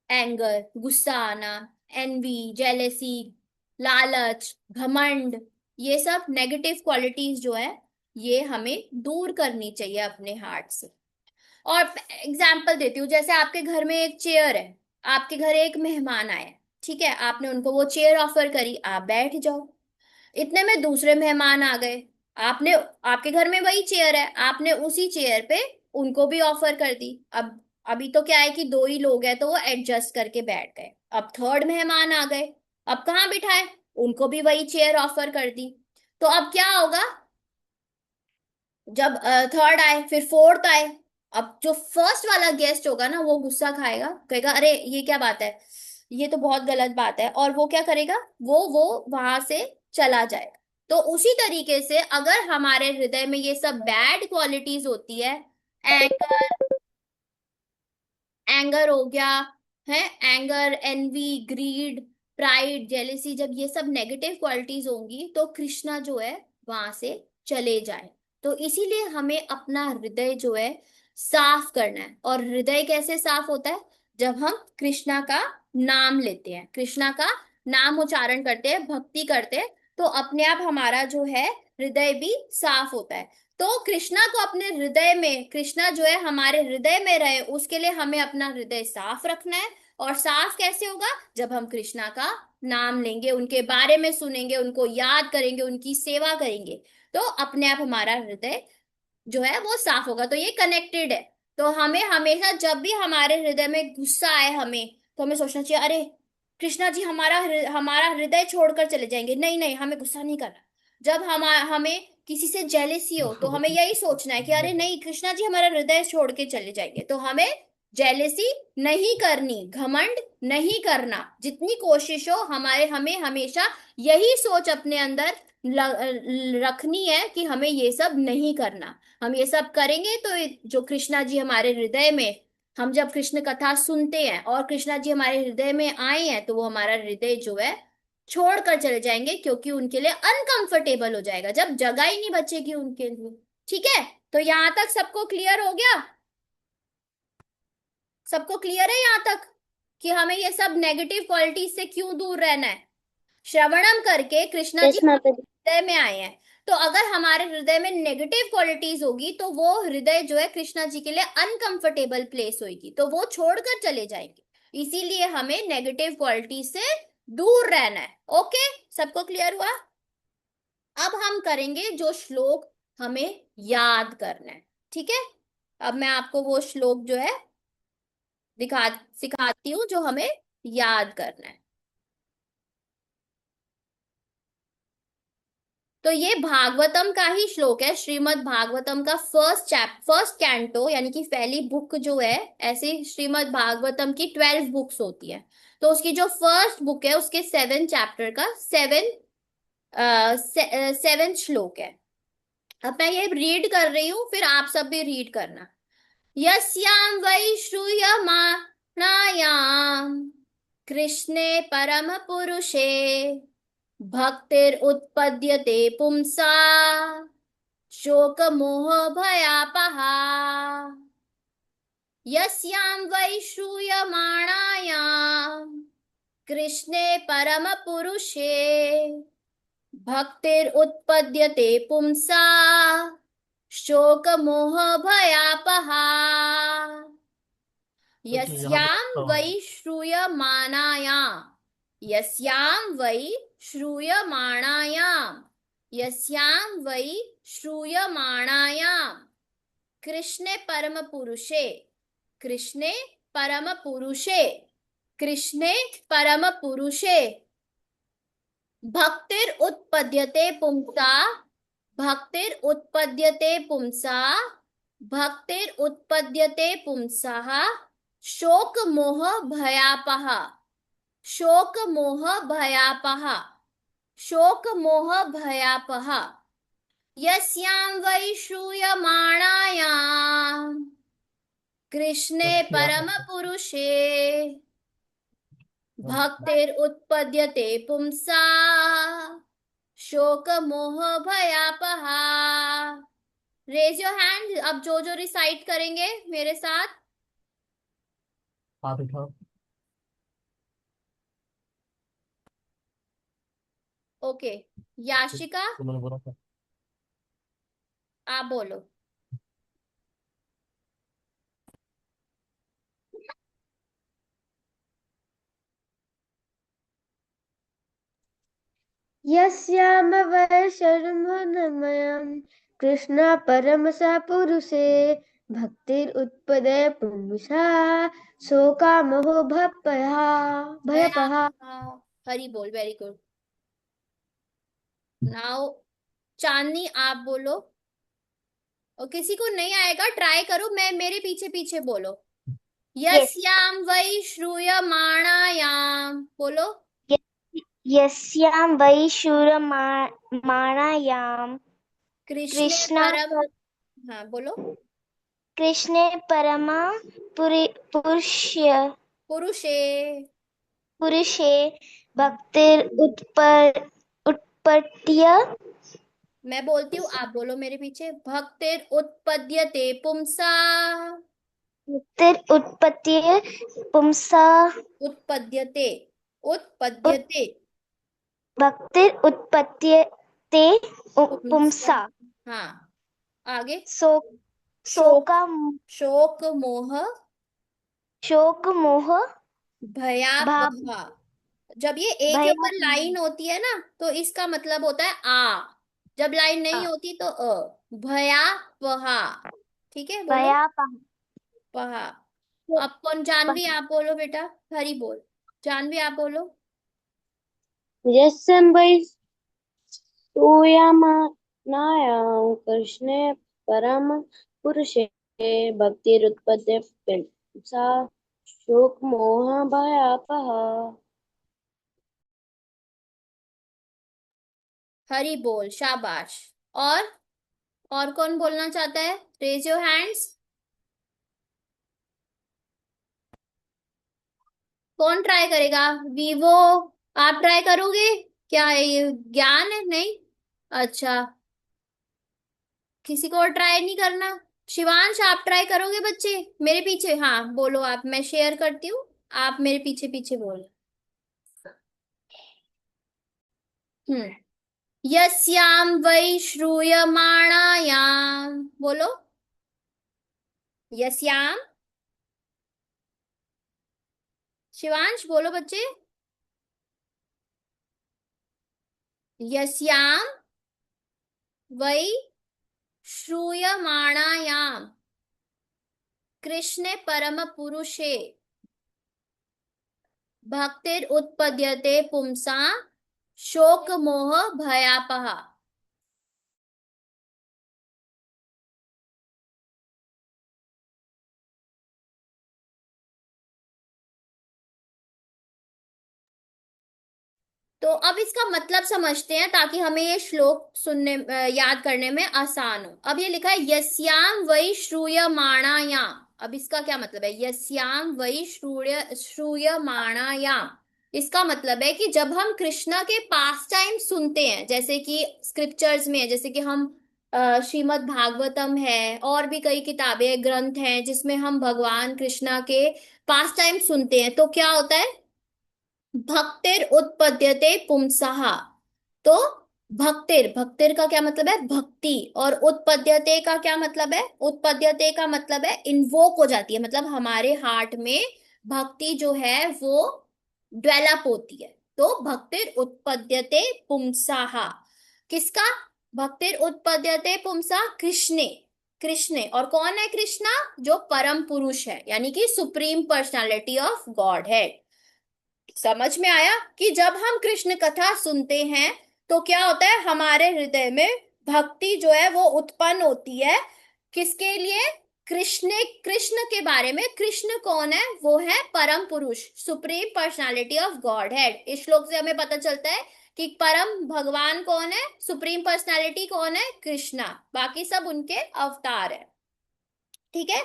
एंगर, गुस्सा आना, एनवी, जेलेसी, लालच, घमंड, ये सब नेगेटिव क्वालिटीज जो है ये हमें दूर करनी चाहिए अपने हार्ट से। और एग्जाम्पल देती हूँ, जैसे आपके घर में एक चेयर है, आपके घर एक मेहमान आए, ठीक है, आपने उनको वो चेयर ऑफर करी, आप बैठ जाओ। इतने में दूसरे मेहमान आ गए, आपने, आपके घर में वही चेयर है, आपने उसी चेयर पे उनको भी ऑफर कर दी। अब अभी तो क्या है कि दो ही लोग हैं तो वो एडजस्ट करके बैठ गए। अब थर्ड मेहमान आ गए, अब कहाँ बिठाए? उनको भी वही चेयर ऑफर कर दी। तो अब क्या होगा? जब थर्ड आए, फिर फोर्थ आए, अब जो फर्स्ट वाला गेस्ट होगा ना वो गुस्सा खाएगा, कहेगा अरे ये क्या बात है, ये तो बहुत गलत बात है, और वो क्या करेगा, वो वहां से चला जाएगा। तो उसी तरीके से अगर हमारे हृदय में ये सब बैड क्वालिटीज होती है, एंगर, एंगर हो गया है, anger, envy, greed, pride, jealousy, जब ये सब नेगेटिव क्वालिटीज होंगी तो कृष्णा जो है वहां से चले जाए। तो इसीलिए हमें अपना हृदय जो है साफ करना है। और हृदय कैसे साफ होता है? जब हम कृष्णा का नाम लेते हैं, कृष्णा का नाम उच्चारण करते हैं, भक्ति करते हैं, तो अपने आप हमारा जो है हृदय भी साफ होता है। तो कृष्णा को अपने हृदय में, कृष्णा जो है हमारे हृदय में रहे, उसके लिए हमें अपना हृदय साफ रखना है। और साफ कैसे होगा? जब हम कृष्णा का नाम लेंगे, उनके बारे में सुनेंगे, उनको याद करेंगे, उनकी सेवा करेंगे, तो अपने आप हमारा हृदय जो है वो साफ होगा। तो ये कनेक्टेड है। तो हमें हमेशा जब भी हमारे हृदय में गुस्सा आए हमें, तो हमें सोचना चाहिए अरे कृष्णा जी हमारा हृदय छोड़कर चले जाएंगे, नहीं नहीं हमें गुस्सा नहीं करना। जब हमें किसी से जेलेसी हो तो हमें यही सोचना है कि अरे नहीं कृष्णा जी हमारा हृदय छोड़ के चले जाएंगे, तो हमें जेलेसी नहीं करनी, घमंड नहीं करना। जितनी कोशिश हो हमें हमेशा यही सोच अपने अंदर रखनी है कि हमें ये सब नहीं करना। हम ये सब करेंगे तो जो कृष्णा जी हमारे हृदय में, हम जब कृष्ण कथा सुनते हैं और कृष्णा जी हमारे हृदय में आए हैं तो वो हमारा हृदय जो है छोड़कर चले जाएंगे, क्योंकि उनके लिए अनकंफर्टेबल हो जाएगा, जब जगह ही नहीं बचेगी उनके लिए। ठीक है। तो यहां तक सबको क्लियर हो गया? सबको क्लियर है यहां तक कि हमें ये सब नेगेटिव क्वालिटीज से क्यों दूर रहना है? श्रवणम करके कृष्णा जी यस माता दी। हृदय में आए हैं। तो अगर हमारे हृदय में नेगेटिव क्वालिटीज होगी तो वो हृदय जो है कृष्णा जी के लिए अनकंफर्टेबल प्लेस होगी, तो वो छोड़कर चले जाएंगे। इसीलिए हमें नेगेटिव क्वालिटी से दूर रहना है। ओके, सबको क्लियर हुआ? अब हम करेंगे जो श्लोक हमें याद करना है। ठीक है, अब मैं आपको वो श्लोक जो है दिखा सिखाती हूँ जो हमें याद करना है। तो ये भागवतम का ही श्लोक है, श्रीमद् भागवतम का फर्स्ट कैंटो, यानी कि पहली बुक जो है। ऐसे श्रीमद् भागवतम की 12 बुक्स होती है, तो उसकी जो फर्स्ट बुक है उसके 7 चैप्टर का 7 श्लोक है। अब मैं ये रीड कर रही हूँ, फिर आप सब भी रीड करना। यस्यां वै श्रूयमाणायां कृष्णे परम पुरुषे भक्तिर उत्पद्यते पुंसा शोक मोह भयापहा। यस्यां वै श्रूयमाणायां कृष्णे परम पुरुषे भक्तिर उत्पद्यते पुंसा शोक मोह भयापहा। देखिए यहाँ पे यस्यां वै श्रूयमाणायां, यस्यां वै श्रूयमाणायां, यस्यां वै श्रूयमाणायां कृष्णे परम पुरुषे, कृष्णे परम पुरुषे, कृष्णे परम पुरुषे भक्तिर उत्पद्यते पुंसा, भक्तिर उत्पद्यते पुंसा, भक्तिर उत्पद्यते पुंसः शोक मोह भयापः, शोक मोह भयापः, शोक मोह भयापः। यस्यां वै श्रूयमाणायां कृष्णे देखिए परम यहाँ पुरुषे पे भक्तिर उत्पद्यते पुंसा शोक मोह भयापहा। रेज योर हैंड अब जो जो रिसाइट करेंगे मेरे साथ। हाथ उठाओ। ओके, याशिका तो मैंने बोला था। आप बोलो। यस्यामवैशर्मणमयं कृष्ण परमसा पुरुषे भक्तिरुत्पदे पुंसा शोकामोह भयपहा। भयापहा, हरी बोल, वेरी गुड। नाउ चांदनी आप बोलो, और किसी को नहीं आएगा ट्राई करो, मैं मेरे पीछे पीछे बोलो। यस यस्यां वै श्रूयमाणायां, बोलो। यस्यां वै शूरमाणायां कृष्णे कृष्ण परम, हाँ बोलो। कृष्णे परमा पुरुष्य पुरुषे, पुरुषे भक्तिर उत्पत्य मैं बोलती हूँ आप बोलो मेरे पीछे। भक्तिर उत्पद्यते पुंसा, भक्तिर उत्पत्ति पुंसा उत्पद्यते, उत्पद्यते भक्तिर उत्पत्ति ते पुंसा, पुंसा हाँ आगे। शोक शोक, शोका शोक मोह शोक मोह भाव भयापहा। जब ये ए के भया ऊपर लाइन होती है ना तो इसका मतलब होता है आ, जब लाइन नहीं होती तो भयापहा। ठीक है, बोलो भया पहा। अब कौन, जानवी आप बोलो बेटा, हरी बोल। जानवी आप बोलो। यस्यं वै सूयमानायां कृष्णे परम पुरुषे भक्तिरुत्पत्ति सा शोक मोह भयापः। हरी बोल, शाबाश। और कौन बोलना चाहता है? Raise your hands. कौन ट्राई करेगा? वीवो, आप ट्राई करोगे क्या? ये ज्ञान है नहीं? अच्छा, किसी को और ट्राई नहीं करना? शिवांश आप ट्राई करोगे बच्चे मेरे पीछे? हाँ बोलो आप, मैं शेयर करती हूँ, आप मेरे पीछे पीछे बोलो। हम्म, यस्याम वै श्रूयमाणायाम, बोलो। यस्याम, शिवांश बोलो बच्चे। यस्याम वै श्रूयमाणायाम कृष्णे परम पुरुषे भक्तिर उत्पद्यते पुंसा शोक मोह भयापहा। तो अब इसका मतलब समझते हैं ताकि हमें ये श्लोक सुनने याद करने में आसान हो। अब ये लिखा है यस्याम वै श्रूयमाणायाम। अब इसका क्या मतलब है? यस्याम वै श्रूयमाणायाम, इसका मतलब है कि जब हम कृष्णा के पास टाइम सुनते हैं, जैसे कि स्क्रिप्चर्स में है, जैसे कि हम श्रीमद् भागवतम है और भी कई किताबें ग्रंथ हैं जिसमें हम भगवान कृष्णा के पास टाइम सुनते हैं, तो क्या होता है? भक्तिर उत्पद्यते पुंसः। तो भक्तिर, भक्तिर का क्या मतलब है? भक्ति। और उत्पद्यते का क्या मतलब है? उत्पद्यते का मतलब है इन्वोक हो जाती है, मतलब हमारे हार्ट में भक्ति जो है वो डेवलप होती है। तो भक्तिर उत्पद्यते पुंसः, किसका? भक्तिर उत्पद्यते पुंसा, कृष्णे। कृष्णे, और कौन है कृष्णा? जो परम पुरुष है, यानी कि सुप्रीम पर्सनालिटी ऑफ गॉड है। समझ में आया कि जब हम कृष्ण कथा सुनते हैं तो क्या होता है? हमारे हृदय में भक्ति जो है वो उत्पन्न होती है। किसके लिए? कृष्ण, कृष्ण के बारे में। कृष्ण कौन है? वो है परम पुरुष, supreme personality of God head. इस श्लोक से हमें पता चलता है कि परम भगवान कौन है, सुप्रीम पर्सनालिटी कौन है? कृष्णा। बाकी सब उनके अवतार है। ठीक है।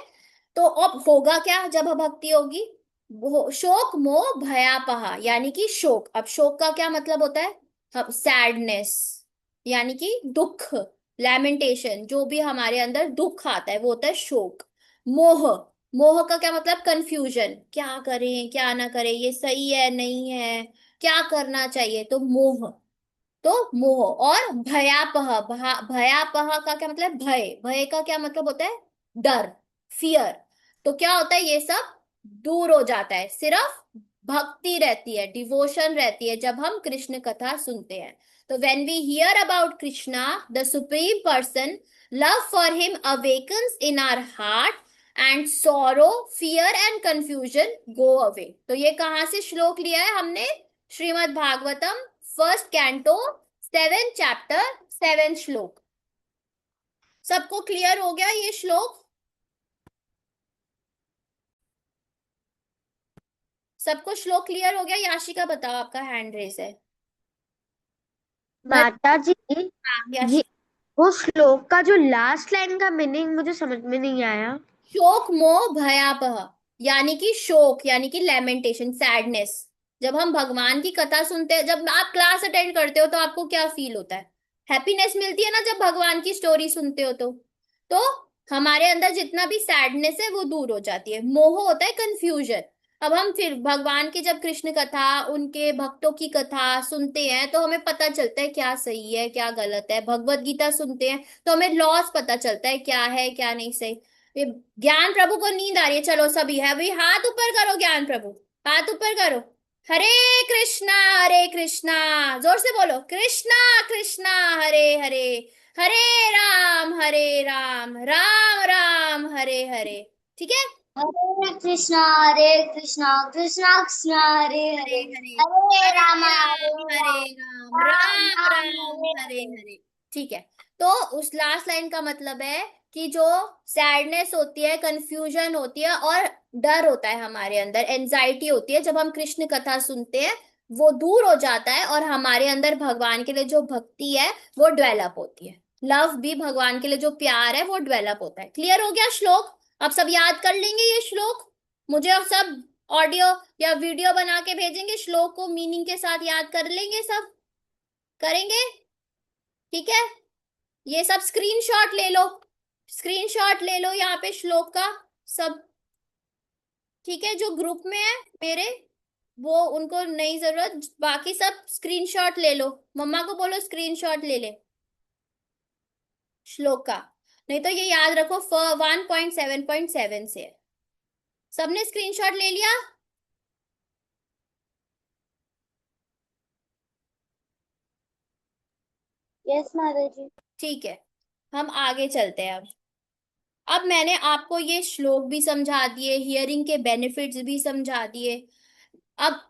तो अब होगा क्या जब भक्ति होगी? शोक मोह भयापहा, यानी कि शोक। अब शोक का क्या मतलब होता है? हम सैडनेस, यानी कि दुख, लैमेंटेशन, जो भी हमारे अंदर दुख आता है वो होता है शोक। मोह, मोह का क्या मतलब? कंफ्यूजन, क्या करें क्या ना करें, ये सही है नहीं है, क्या करना चाहिए, तो मोह। तो मोह। और भयापह, भयापह का क्या मतलब? भय। भय का क्या मतलब होता है? डर, फियर। तो क्या होता है? ये सब दूर हो जाता है, सिर्फ भक्ति रहती है, डिवोशन रहती है जब हम कृष्ण कथा सुनते हैं। तो when we hear about Krishna the supreme person, love for him awakens in our heart and sorrow fear and confusion go away. तो ये कहाँ से श्लोक लिया है हमने? Shrimad Bhagavatam first canto 7 chapter 7 श्लोक। सबको क्लियर हो गया ये श्लोक? सबको श्लोक क्लियर हो गया? याशिका बताओ, आपका हैंड रेस है। माता जी, हाँ, ये याशिका। वो श्लोक का जो लास्ट लाइन का मीनिंग मुझे समझ में नहीं आया। शोक मोह भयापह, यानी कि शोक यानी कि लेमेंटेशन, सैडनेस। जब हम भगवान की कथा सुनते हैं, जब आप क्लास अटेंड करते हो तो आपको क्या फील होता है? हैप्पीनेस मिलती है ना जब भगवान की स्टोरी सुनते हो तो हमारे अंदर जितना भी सैडनेस है वो दूर हो जाती है। मोह होता है कंफ्यूजन। अब हम फिर भगवान की जब कृष्ण कथा, उनके भक्तों की कथा सुनते हैं तो हमें पता चलता है क्या सही है क्या गलत है। भगवत गीता सुनते हैं तो हमें लॉस पता चलता है क्या है क्या नहीं सही। ये ज्ञान प्रभु को नींद आ रही है, चलो सभी है भी, हाथ ऊपर करो, ज्ञान प्रभु हाथ ऊपर करो। हरे कृष्णा हरे कृष्णा, जोर से बोलो, कृष्णा कृष्णा हरे हरे, हरे राम राम राम हरे हरे। ठीक है। हरे कृष्णा कृष्णा कृष्णा हरे हरे हरे, हरे, हरे राम हरे राम राम राम राम राम हरे हरे हरे। हरे। ठीक है। तो उस लास्ट लाइन का मतलब है कि जो सैडनेस होती है, कंफ्यूजन होती है और डर होता है हमारे अंदर, एंजाइटी होती है, जब हम कृष्ण कथा सुनते हैं वो दूर हो जाता है और हमारे अंदर भगवान के लिए जो भक्ति है वो डेवलप होती है। लव भी, भगवान के लिए जो प्यार है वो डेवलप होता है। क्लियर हो गया श्लोक? अब सब याद कर लेंगे ये श्लोक? मुझे अब सब ऑडियो या वीडियो बना के भेजेंगे, श्लोक को मीनिंग के साथ याद कर लेंगे सब? करेंगे? ठीक है। ये सब स्क्रीनशॉट ले लो, स्क्रीनशॉट ले लो यहाँ पे श्लोक का सब। ठीक है, जो ग्रुप में है मेरे, वो उनको नहीं जरूरत, बाकी सब स्क्रीनशॉट ले लो, मम्मा को बोलो स्क्रीनशॉट ले ले श्लोक का, नहीं तो ये याद रखो 1.7.7 से है। सबने स्क्रीनशॉट ले लिया? यस माता जी। ठीक है, हम आगे चलते हैं। अब मैंने आपको ये श्लोक भी समझा दिए, हियरिंग के बेनिफिट्स भी समझा दिए। अब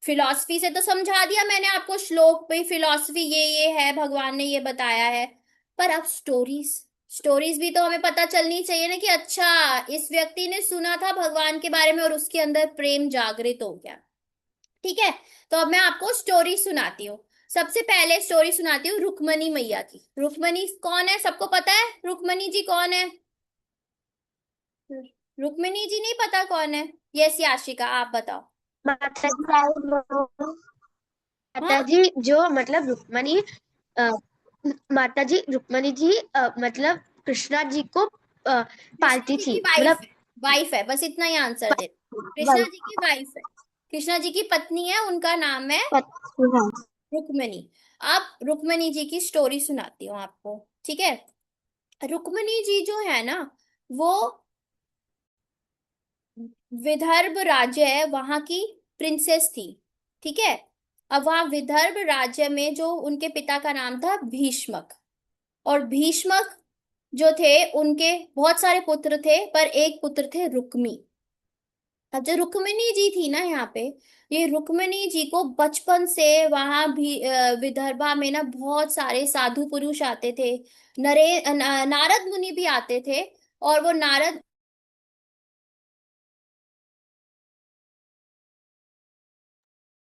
फिलॉसफी से तो समझा दिया मैंने आपको, श्लोक पे फिलॉसफी ये है, भगवान ने ये बताया है। पर अब स्टोरीज, स्टोरीज भी तो हमें पता चलनी चाहिए ना कि अच्छा इस व्यक्ति ने सुना था भगवान के बारे में और उसके अंदर प्रेम जागृत हो गया। ठीक है, तो अब मैं आपको स्टोरी सुनाती हूँ। सबसे पहले स्टोरी सुनाती हूँ रुक्मणी मैया की। रुक्मणी कौन है, सबको पता है रुक्मणी जी कौन है? रुक्मिणी जी नहीं पता कौन है? यस याशिका, आप बताओ। माता जी, हाँ, माता जी जो मतलब रुक्मणी, अ, माता जी रुक्मणी जी मतलब कृष्णा जी को कृष्णा पालती जी थी, की वाइफ मतलब है, वाइफ है, बस इतना ही आंसर दे। कृष्णा जी की वाइफ है, कृष्णा जी की पत्नी है, उनका नाम है हाँ। रुक्मिणी। अब रुक्मिणी जी की स्टोरी सुनाती हूँ आपको, ठीक है। रुक्मिणी जी जो है ना, वो विदर्भ राज्य है वहां की प्रिंसेस थी, ठीक है। अब वहां विदर्भ राज्य में जो उनके पिता का नाम था भीष्मक, और भीष्मक जो थे उनके बहुत सारे पुत्र थे, पर एक पुत्र थे रुक्मी। अब जो रुक्मिणी जी थी ना यहाँ पे, ये रुक्मिणी जी को बचपन से वहां भी विदर्भा में ना बहुत सारे साधु पुरुष आते थे, नारद मुनि भी आते थे। और वो नारद,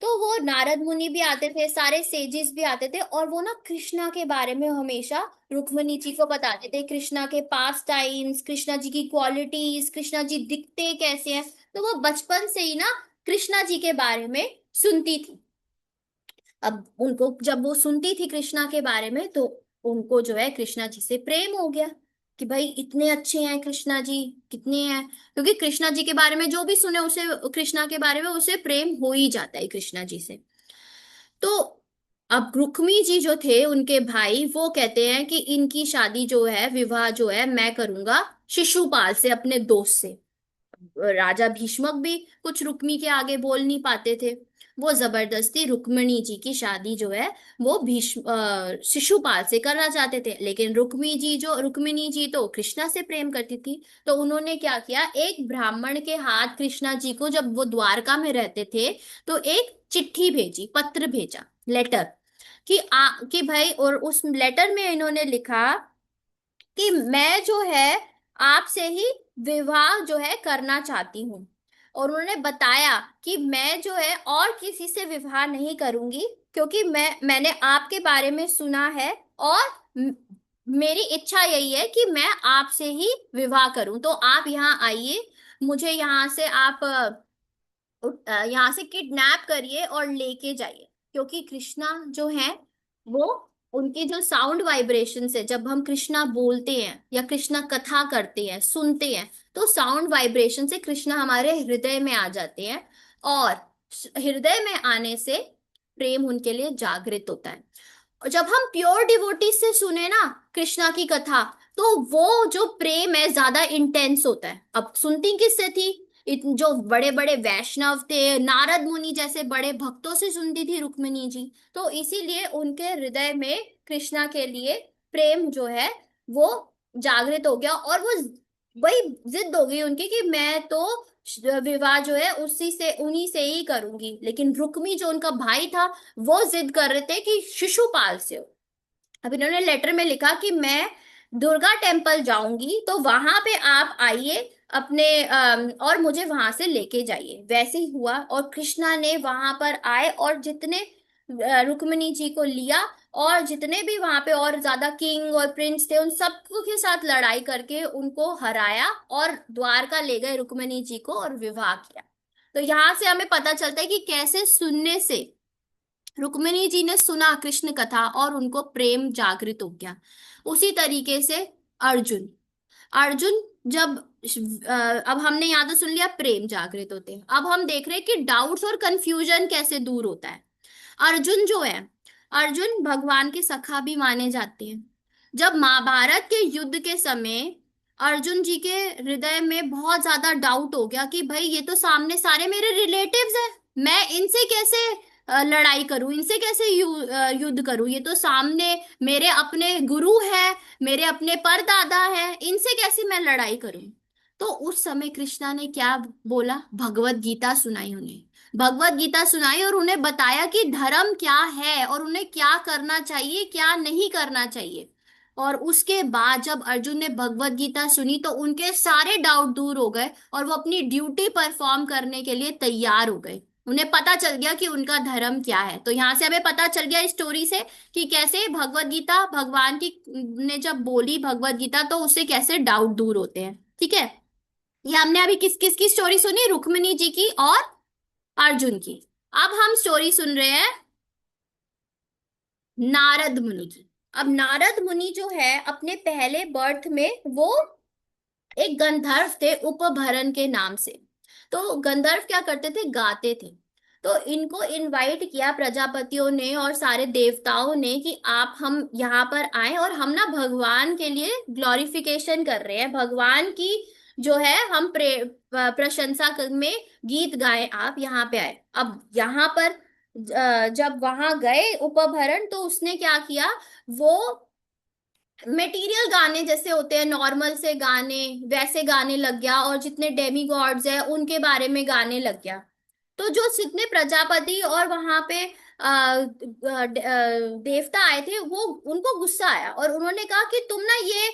तो वो नारद मुनि भी आते थे, सारे सेजिस भी आते थे, और वो ना कृष्णा के बारे में हमेशा रुक्मिणी जी को बताते थे, कृष्णा के पास टाइम्स, कृष्णा जी की क्वालिटीज, कृष्णा जी दिखते कैसे हैं। तो वो बचपन से ही ना कृष्णा जी के बारे में सुनती थी। अब उनको जब वो सुनती थी कृष्णा के बारे में, तो उनको जो है कृष्णा जी से प्रेम हो गया कि भाई इतने अच्छे हैं कृष्णा जी, कितने हैं। क्योंकि कृष्णा जी के बारे में जो भी सुने उसे, कृष्णा के बारे में उसे प्रेम हो ही जाता है कृष्णा जी से। तो अब रुक्मी जी जो थे उनके भाई, वो कहते हैं कि इनकी शादी जो है, विवाह जो है, मैं करूंगा शिशुपाल से, अपने दोस्त से। राजा भीष्मक भी कुछ रुक्मी के आगे बोल नहीं पाते थे, वो जबरदस्ती रुक्मिणी जी की शादी जो है वो शिशुपाल से करना चाहते थे। लेकिन रुक्मिणी जी तो कृष्णा से प्रेम करती थी। तो उन्होंने क्या किया, एक ब्राह्मण के हाथ कृष्णा जी को, जब वो द्वारका में रहते थे, तो एक चिट्ठी भेजी, पत्र भेजा, लेटर, कि भाई, और उस लेटर में इन्होंने लिखा कि मैं जो है आपसे ही विवाह जो है करना चाहती हूँ। और उन्होंने बताया कि मैं जो है और किसी से विवाह नहीं करूंगी, क्योंकि मैंने आपके बारे में सुना है, और म- मेरी इच्छा यही है कि मैं आपसे ही विवाह करूं। तो आप यहाँ आइए, मुझे यहाँ से आप यहाँ से किडनैप करिए और लेके जाइए। क्योंकि कृष्णा जो है वो, उनके जो साउंड वाइब्रेशन से, जब हम कृष्णा बोलते हैं या कृष्णा कथा करते हैं, सुनते हैं, तो साउंड वाइब्रेशन से कृष्णा हमारे हृदय में आ जाते हैं, और हृदय में आने से प्रेम उनके लिए जागृत होता है। और जब हम प्योर डिवोटी से सुने ना कृष्णा की कथा, तो वो जो प्रेम है ज्यादा इंटेंस होता है। अब सुनती किससे थी? जो बड़े बड़े वैष्णव थे, नारद मुनि जैसे बड़े भक्तों से सुनती थी रुक्मिणी जी। तो इसीलिए उनके हृदय में कृष्णा के लिए प्रेम जो है वो जागृत हो गया, और वो वही जिद हो गई उनकी कि मैं तो विवाह जो है उसी से, उन्हीं से ही करूंगी। लेकिन रुक्मी जो उनका भाई था, वो जिद कर रहे थे कि शिशुपाल से हो। अब इन्होंने लेटर में लिखा कि मैं दुर्गा टेम्पल जाऊंगी, तो वहां पे आप आइए अपने, और मुझे वहां से लेके जाइए। वैसे ही हुआ, और कृष्णा ने वहां पर आए और जितने रुक्मिणी जी को लिया, और जितने भी वहां पे और ज्यादा किंग और प्रिंस थे, उन सबको के साथ लड़ाई करके उनको हराया, और द्वारका ले गए रुक्मिणी जी को और विवाह किया। तो यहाँ से हमें पता चलता है कि कैसे सुनने से, रुक्मिणी जी ने सुना कृष्ण कथा और उनको प्रेम जागृत हो गया। उसी तरीके से अर्जुन, अर्जुन जब अब हमने यहाँ तो सुन लिया प्रेम जागृत होते हैं, अब हम देख रहे हैं कि डाउट्स और कंफ्यूजन कैसे दूर होता है। अर्जुन जो है, अर्जुन भगवान के सखा भी माने जाते हैं। जब महाभारत के युद्ध के समय अर्जुन जी के हृदय में बहुत ज्यादा डाउट हो गया कि भाई ये तो सामने सारे मेरे रिलेटिव्स हैं, मैं इनसे कैसे लड़ाई करूं, इनसे कैसे युद्ध करूं, ये तो सामने मेरे अपने गुरु है, मेरे अपने परदादा है, इनसे कैसे मैं लड़ाई करूं। तो उस समय कृष्णा ने क्या बोला, भगवत गीता सुनाई उन्हें, भगवत गीता सुनाई और उन्हें बताया कि धर्म क्या है और उन्हें क्या करना चाहिए क्या नहीं करना चाहिए। और उसके बाद जब अर्जुन ने भगवत गीता सुनी तो उनके सारे डाउट दूर हो गए और वो अपनी ड्यूटी परफॉर्म करने के लिए तैयार हो गए। उन्हें पता चल गया कि उनका धर्म क्या है। तो यहाँ से हमें पता चल गया इस स्टोरी से कि कैसे भगवत गीता भगवान की ने जब बोली भगवत गीता तो उससे कैसे डाउट दूर होते हैं। ठीक है, ये हमने अभी किस किस की स्टोरी सुनी, रुक्मिणी जी की और अर्जुन की। अब हम स्टोरी सुन रहे हैं नारद मुनि की। अब नारद मुनि जो है अपने पहले बर्थ में वो एक गंधर्व थे उपभरण के नाम से। तो गंधर्व क्या करते थे, गाते थे। तो इनको इनवाइट किया प्रजापतियों ने और सारे देवताओं ने कि आप हम यहाँ पर आए और हम ना भगवान के लिए ग्लोरिफिकेशन कर रहे हैं, भगवान की जो है हम प्रशंसा में गीत गाएं, आप यहाँ पे आए। अब यहाँ पर जब वहां गए उपभरण तो उसने क्या किया, वो मेटीरियल गाने जैसे होते हैं नॉर्मल से गाने वैसे गाने लग गया और जितने डेमी गॉड्स है उनके बारे में गाने लग गया। तो जो जितने प्रजापति और वहां पे देवता आए थे वो उनको गुस्सा आया और उन्होंने कहा कि तुम ना ये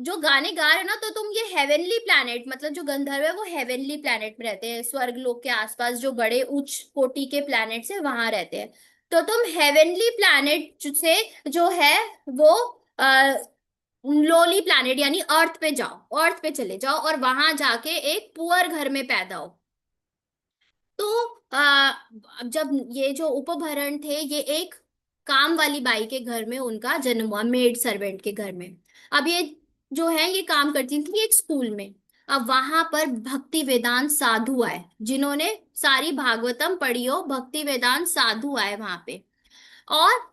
जो गाने गा रहे हो ना तो तुम ये हेवनली प्लैनेट, मतलब जो गंधर्व है वो हेवनली प्लैनेट में रहते हैं, स्वर्ग लोक के आसपास जो बड़े उच्च कोटि के प्लैनेट्स है वहां रहते हैं। तो तुम हेवनली प्लैनेट से जो है वो लोली प्लैनेट यानी अर्थ पे जाओ, अर्थ पे चले जाओ और वहां जाके एक पुअर घर में पैदा हो। तो जब ये जो उपभरण थे ये एक काम वाली बाई के घर में उनका जन्म हुआ, मेड सर्वेंट के घर में। अब ये जो है ये काम करती थी एक स्कूल में। अब वहां पर भक्ति वेदांत साधु आए जिन्होंने सारी भागवतम पढ़ी हो, भक्ति वेदांत साधु आए वहां पे। और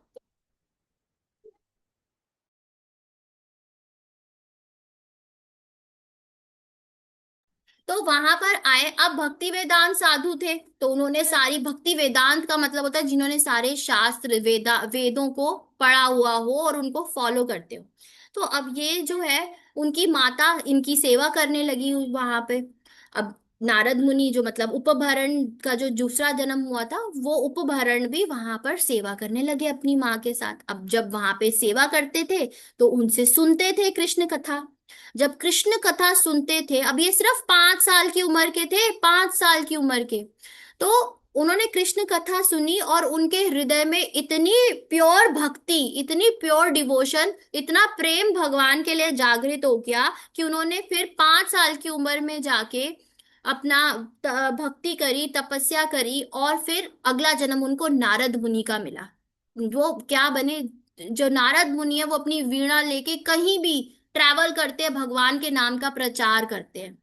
तो वहां पर आए, अब भक्ति वेदांत साधु थे तो उन्होंने सारी, भक्ति वेदांत का मतलब होता है जिन्होंने सारे शास्त्र वेदों को पढ़ा हुआ हो और उनको फॉलो करते हो। तो अब ये जो है उनकी माता इनकी सेवा करने लगी वहां पे। अब नारद मुनि जो मतलब उपभरण का जो दूसरा जन्म हुआ था वो उपभरण भी वहां पर सेवा करने लगे अपनी माँ के साथ। अब जब वहां पे सेवा करते थे तो उनसे सुनते थे कृष्ण कथा। जब कृष्ण कथा सुनते थे, अब ये सिर्फ 5 साल की उम्र के थे, 5 साल की उम्र के, तो उन्होंने कृष्ण कथा सुनी और उनके हृदय में इतनी प्योर भक्ति, इतनी प्योर डिवोशन, इतना प्रेम भगवान के लिए जागृत हो गया कि उन्होंने फिर 5 साल की उम्र में जाके अपना भक्ति करी, तपस्या करी और फिर अगला जन्म उनको नारद मुनि का मिला। वो क्या बने, जो नारद मुनि है वो अपनी वीणा लेके कहीं भी ट्रैवल करते हैं, भगवान के नाम का प्रचार करते हैं।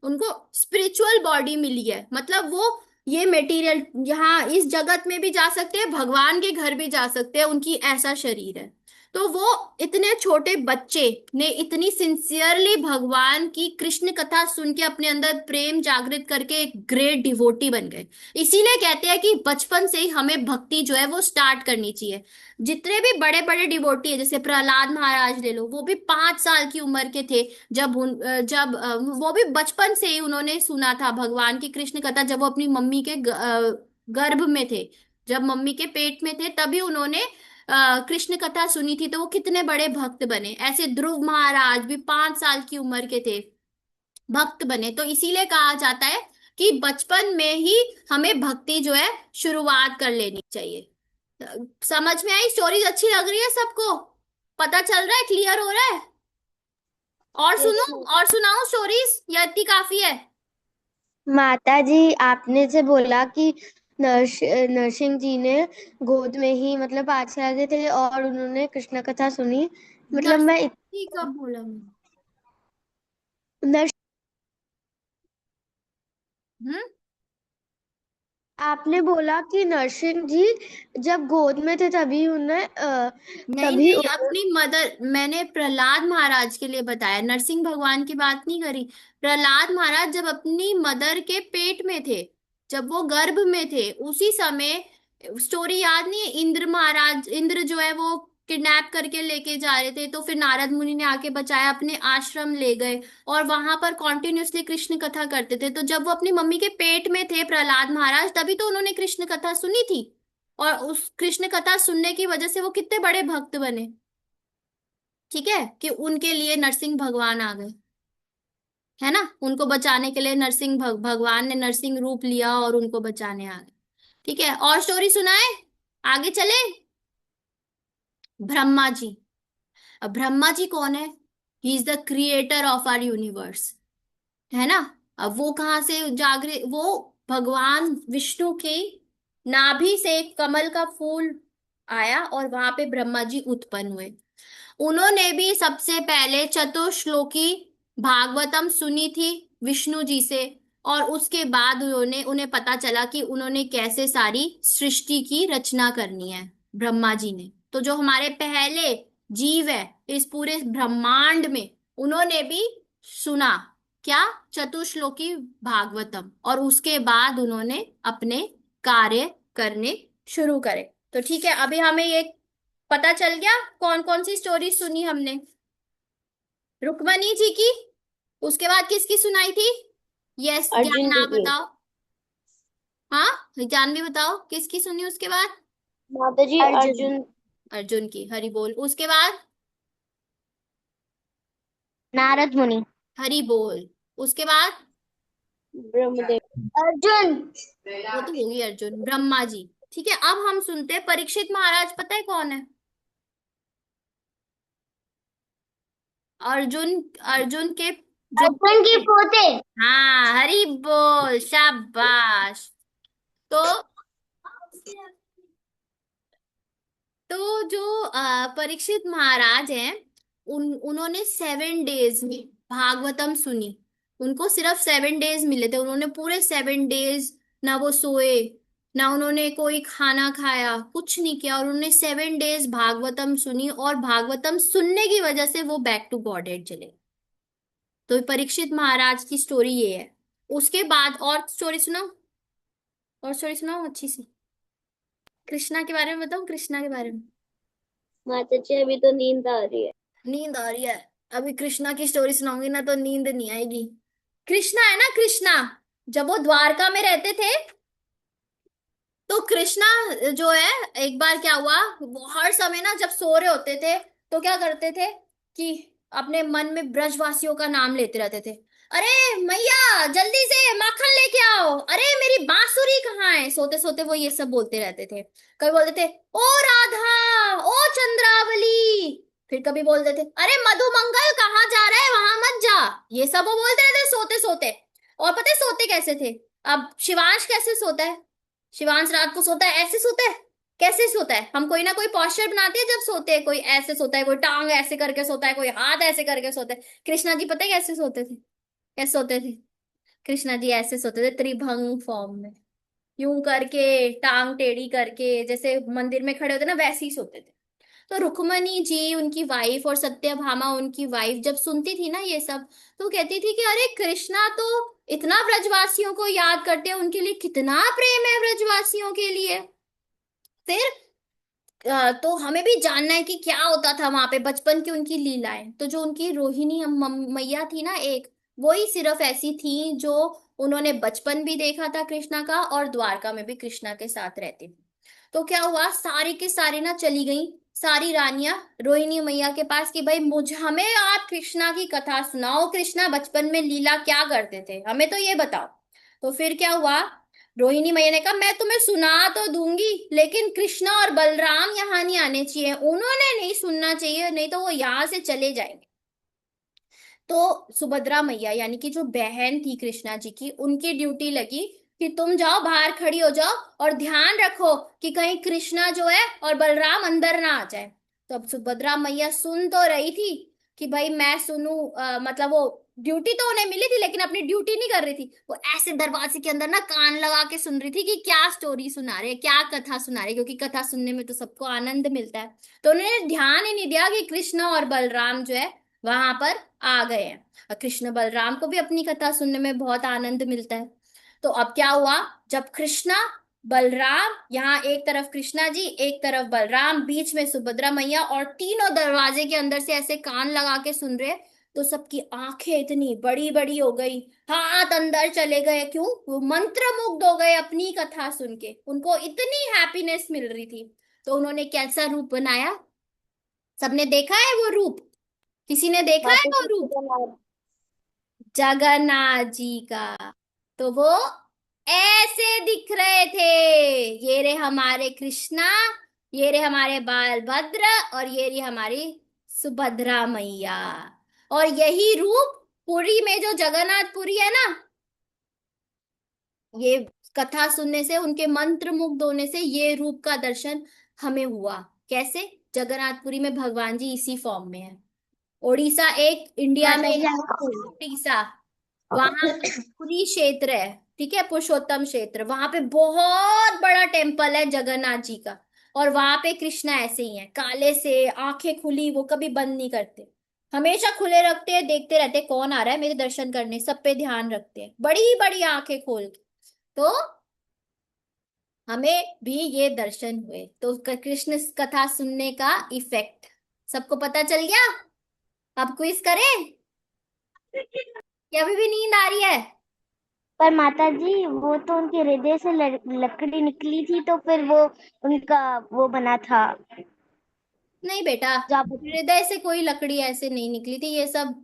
उनको स्पिरिचुअल बॉडी मिली है, मतलब वो ये मेटीरियल यहाँ इस जगत में भी जा सकते हैं, भगवान के घर भी जा सकते हैं, उनकी ऐसा शरीर है। तो वो इतने छोटे बच्चे ने इतनी सिंसियरली भगवान की कृष्ण कथा सुन के अपने अंदर प्रेम जागृत करके एक ग्रेट डिवोटी बन गए। इसीलिए कहते हैं कि बचपन से ही हमें भक्ति जो है वो स्टार्ट करनी चाहिए। जितने भी बड़े बड़े डिवोटी है जैसे प्रहलाद महाराज ले लो, वो भी 5 साल की उम्र के थे जब वो भी बचपन से ही उन्होंने सुना था भगवान की कृष्ण कथा। जब वो अपनी मम्मी के गर्भ में थे, जब मम्मी के पेट में थे तभी उन्होंने कृष्ण कथा सुनी थी, तो वो कितने बड़े भक्त बने। ऐसे ध्रुव महाराज भी 5 साल की उम्र के थे, भक्त बने। तो इसीलिए कहा जाता है कि बचपन में ही हमें भक्ति जो है शुरुआत कर लेनी चाहिए। समझ में आई? स्टोरीज अच्छी लग रही है सबको? पता चल रहा है, क्लियर हो रहा है? और यस सुनो, और सुनाओ स्टोरीज या इतनी काफी है? माता जी, आपने से बोला कि नरसिंह जी ने गोद में ही मतलब 5 साल के थे और उन्होंने कृष्ण कथा सुनी, मतलब मैं नरसिंह जी कब बोला मैंने? नर हम्म। आपने बोला कि नरसिंह जी जब गोद में थे तभी उन्हें नहीं तभी नहीं, अपनी मदर, मैंने प्रहलाद महाराज के लिए बताया, नरसिंह भगवान की बात नहीं करी। प्रहलाद महाराज जब अपनी मदर के पेट में थे, जब वो गर्भ में थे, उसी समय, स्टोरी याद नहीं है, इंद्र महाराज, इंद्र जो है वो किडनैप करके लेके जा रहे थे, तो फिर नारद मुनि ने आके बचाया, अपने आश्रम ले गए, और वहां पर कॉन्टिन्यूसली कृष्ण कथा करते थे। तो जब वो अपनी मम्मी के पेट में थे प्रहलाद महाराज, तभी तो उन्होंने कृष्ण कथा सुनी थी, और उस कृष्ण कथा सुनने की वजह से वो कितने बड़े भक्त बने। ठीक है, कि उनके लिए नरसिंह भगवान आ गए, है ना, उनको बचाने के लिए नरसिंह भगवान ने नरसिंह रूप लिया और उनको बचाने आ गए। ठीक है, और स्टोरी सुनाए, आगे चले। ब्रह्मा जी। अब ब्रह्मा जी कौन है? He is the creator of our universe, है ना। अब वो कहाँ से जागृत, वो भगवान विष्णु की नाभि से एक कमल का फूल आया, और वहां पे ब्रह्मा जी उत्पन्न हुए। उन्होंने भी सबसे पहले चतुश्लोकी भागवतम सुनी थी विष्णु जी से, और उसके बाद उन्होंने, उन्हें पता चला कि उन्होंने कैसे सारी सृष्टि की रचना करनी है, ब्रह्मा जी ने। तो जो हमारे पहले जीव है इस पूरे ब्रह्मांड में, उन्होंने भी सुना क्या, चतुश्लोकी भागवतम, और उसके बाद उन्होंने अपने कार्य करने शुरू करे। तो ठीक है, अभी हमें ये पता चल गया कौन कौन सी स्टोरी सुनी हमने। रुक्मणी जी की, उसके बाद किसकी सुनाई थी? यस, अर्जुन ज्ञान जी आप की। बताओ। हाँ, जानवी बताओ किसकी सुनी उसके बाद? माता जी अर्जुन अर्जुन। अर्जुन की, हरि बोल। उसके बाद नारद मुनि हरि बोल। उसके बाद ब्रह्मदेव। अर्जुन वो तो होगी अर्जुन, ब्रह्मा जी। ठीक है, अब हम सुनते हैं परीक्षित महाराज, पता है कौन है? अर्जुन, अर्जुन के जो अर्जुन के बेटे, पोते हाँ, हरि बोल, शाबाश। तो जो परीक्षित महाराज हैं, उन्होंने 7 डेज में भागवतम सुनी। उनको सिर्फ 7 डेज मिले थे, उन्होंने पूरे 7 डेज ना वो सोए, ना उन्होंने कोई खाना खाया, कुछ नहीं किया, और उन्होंने 7 डेज भागवतम सुनी, और भागवतम सुनने की वजह से वो बैक टू गॉडेड चले। तो परीक्षित महाराज की स्टोरी ये है। उसके बाद और स्टोरी सुनाओ, और स्टोरी सुनाओ अच्छी सी, कृष्णा के बारे में बताओ, कृष्णा के बारे में। माता जी अभी तो नींद आ रही है। नींद आ रही है? अभी कृष्णा की स्टोरी सुनाऊंगी ना तो नींद नहीं आएगी। कृष्णा है ना, कृष्णा जब वो द्वारका में रहते थे, तो कृष्णा जो है, एक बार क्या हुआ, वो हर समय ना जब सो रहे होते थे, तो क्या करते थे कि अपने मन में ब्रजवासियों का नाम लेते रहते थे। अरे मैया जल्दी से माखन लेके आओ, अरे मेरी बांसुरी कहाँ है, सोते सोते वो ये सब बोलते रहते थे। कभी बोलते थे ओ राधा, ओ चंद्रावली, फिर कभी बोलते थे अरे मधुमंगल कहाँ जा रहा है, वहां मत जा। ये सब वो बोलते रहते सोते सोते। और पता है सोते कैसे थे? अब शिवांश कैसे सोता है? शिवांश रात को सोता है, ऐसे सोता है। कैसे सोता है? हम कोई ना कोई पॉस्चर बनाते हैं जब सोते हैं, कोई ऐसे सोता है, कोई टांग ऐसे करके सोता है, कोई हाथ ऐसे करके सोता है। कृष्णा जी पता है कैसे सोते थे? कैसे सोते थे? कृष्णा जी ऐसे सोते थे, त्रिभंग फॉर्म में, यूं करके, टांग टेढ़ी करके, जैसे मंदिर में खड़े होते ना, वैसे ही सोते थे। तो रुक्मणी जी उनकी वाइफ, और सत्यभामा उनकी वाइफ, जब सुनती थी ना ये सब, तो कहती थी कि अरे कृष्णा तो इतना ब्रजवासियों को याद करते हैं, उनके लिए कितना प्रेम है ब्रजवासियों के लिए। फिर तो हमें भी जानना है कि क्या होता था वहां पे, बचपन की उनकी लीलाएं। तो जो उनकी रोहिणी मैया थी ना एक, वही सिर्फ ऐसी थी जो उन्होंने बचपन भी देखा था कृष्णा का, और द्वारका में भी कृष्णा के साथ रहती थी। तो क्या हुआ, सारी की सारी ना चली गई, सारी रानियां रोहिणी मैया के पास कि भाई मुझे, हमें आप कृष्णा की कथा सुनाओ, कृष्णा बचपन में लीला क्या करते थे, हमें तो ये बताओ। तो फिर क्या हुआ, रोहिणी मैया ने कहा मैं तुम्हें सुना तो दूंगी, लेकिन कृष्णा और बलराम यहाँ नहीं आने चाहिए, उन्होंने नहीं सुनना चाहिए, नहीं तो वो यहाँ से चले जाएंगे। तो सुभद्रा मैया यानी कि जो बहन थी कृष्णा जी की, उनकी ड्यूटी लगी कि तुम जाओ बाहर खड़ी हो जाओ, और ध्यान रखो कि कहीं कृष्णा जो है और बलराम अंदर ना आ जाए। तो अब सुभद्रा मैया सुन तो रही थी कि भाई मैं सुनूं, मतलब वो ड्यूटी तो उन्हें मिली थी लेकिन अपनी ड्यूटी नहीं कर रही थी। वो ऐसे दरवाजे के अंदर ना कान लगा के सुन रही थी कि क्या स्टोरी सुना रहे, क्या कथा सुना रहे, क्योंकि कथा सुनने में तो सबको आनंद मिलता है। तो उन्होंने ध्यान ही नहीं दिया कि कृष्ण और बलराम जो है वहां पर आ गए हैं, और कृष्ण बलराम को भी अपनी कथा सुनने में बहुत आनंद मिलता है। तो अब क्या हुआ, जब कृष्णा बलराम, यहाँ एक तरफ कृष्णा जी एक तरफ बलराम, बीच में सुभद्रा मैया, और तीनों दरवाजे के अंदर से ऐसे कान लगा के सुन रहे, तो सबकी आंखें इतनी बड़ी बड़ी हो गई, हाथ अंदर चले गए। क्यों? वो मंत्रमुग्ध हो गए अपनी कथा सुन के, उनको इतनी हैप्पीनेस मिल रही थी। तो उन्होंने कैसा रूप बनाया? सबने देखा है वो रूप? किसी ने देखा है माता वो जी रूप? जगन्नाथ। जगन्नाथ जी का। तो वो ऐसे दिख रहे थे, ये रे हमारे कृष्णा, ये रे हमारे बाल भद्र, और ये रे हमारी सुभद्रा मैया। और यही रूप पुरी में, जो जगन्नाथपुरी है ना, ये कथा सुनने से, उनके मंत्र मुग्ध होने से ये रूप का दर्शन हमें हुआ। कैसे? जगन्नाथपुरी में भगवान जी इसी फॉर्म में है। उड़ीसा एक इंडिया में माता जी है, आपको उड़ीसा, वहां पुरी क्षेत्र है, ठीक है, पुरुषोत्तम क्षेत्र, वहां पे बहुत बड़ा टेम्पल है जगन्नाथ जी का। और वहां पे कृष्णा ऐसे ही है, काले से, आंखें खुली, वो कभी बंद नहीं करते, हमेशा खुले रखते हैं, देखते रहते हैं कौन आ रहा है मेरे दर्शन करने, सब पे ध्यान रखते हैं, बड़ी बड़ी आंखें खोल के। तो हमें भी ये दर्शन हुए। तो कृष्ण कथा सुनने का इफेक्ट सबको पता चल गया? अब क्विज करें या अभी भी नींद आ रही है? पर माता जी वो तो उनके हृदय से लकड़ी निकली थी, तो फिर वो उनका वो बना था। नहीं बेटा, जो आप हृदय से कोई लकड़ी ऐसे नहीं निकली थी, ये सब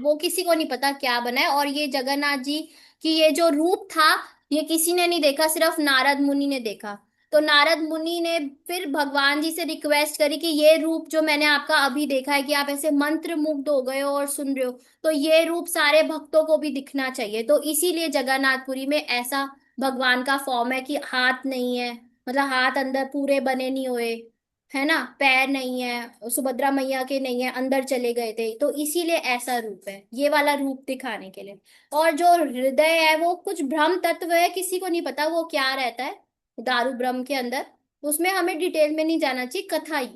वो किसी को नहीं पता क्या बना है। और ये जगन्नाथ जी की ये जो रूप था, ये किसी ने नहीं देखा, सिर्फ नारद मुनि ने देखा। तो नारद मुनि ने फिर भगवान जी से रिक्वेस्ट करी कि ये रूप जो मैंने आपका अभी देखा है, कि आप ऐसे मंत्र मुग्ध हो गए हो और सुन रहे हो, तो ये रूप सारे भक्तों को भी दिखना चाहिए। तो इसीलिए जगन्नाथपुरी में ऐसा भगवान का फॉर्म है कि हाथ नहीं है, मतलब हाथ अंदर पूरे बने नहीं हुए, है ना, पैर नहीं है, सुभद्रा मैया के नहीं है, अंदर चले गए थे, तो इसीलिए ऐसा रूप है, ये वाला रूप दिखाने के लिए। और जो हृदय है वो कुछ ब्रह्म तत्व है, किसी को नहीं पता वो क्या रहता है दारू ब्रह्म के अंदर, उसमें हमें डिटेल में नहीं जाना चाहिए, कथा ही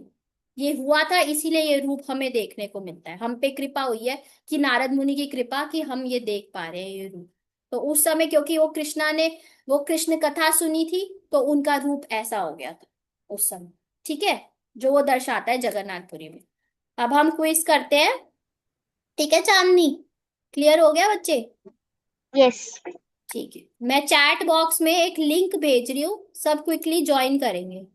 ये हुआ था, इसीलिए ये रूप हमें देखने को मिलता है, हम पे कृपा हुई है कि नारद मुनि की कृपा कि हम ये देख पा रहे हैं ये रूप। तो उस समय क्योंकि वो कृष्णा ने वो कृष्ण कथा सुनी थी, तो उनका रूप ऐसा हो गया था उस समय, ठीक है, जो वो दर्शाता है जगन्नाथपुरी में। अब हम क्विज करते हैं, ठीक है चांदनी? क्लियर हो गया बच्चे? यस। ठीक है, मैं चैट बॉक्स में एक लिंक भेज रही हूँ, सब क्विकली ज्वाइन करेंगे।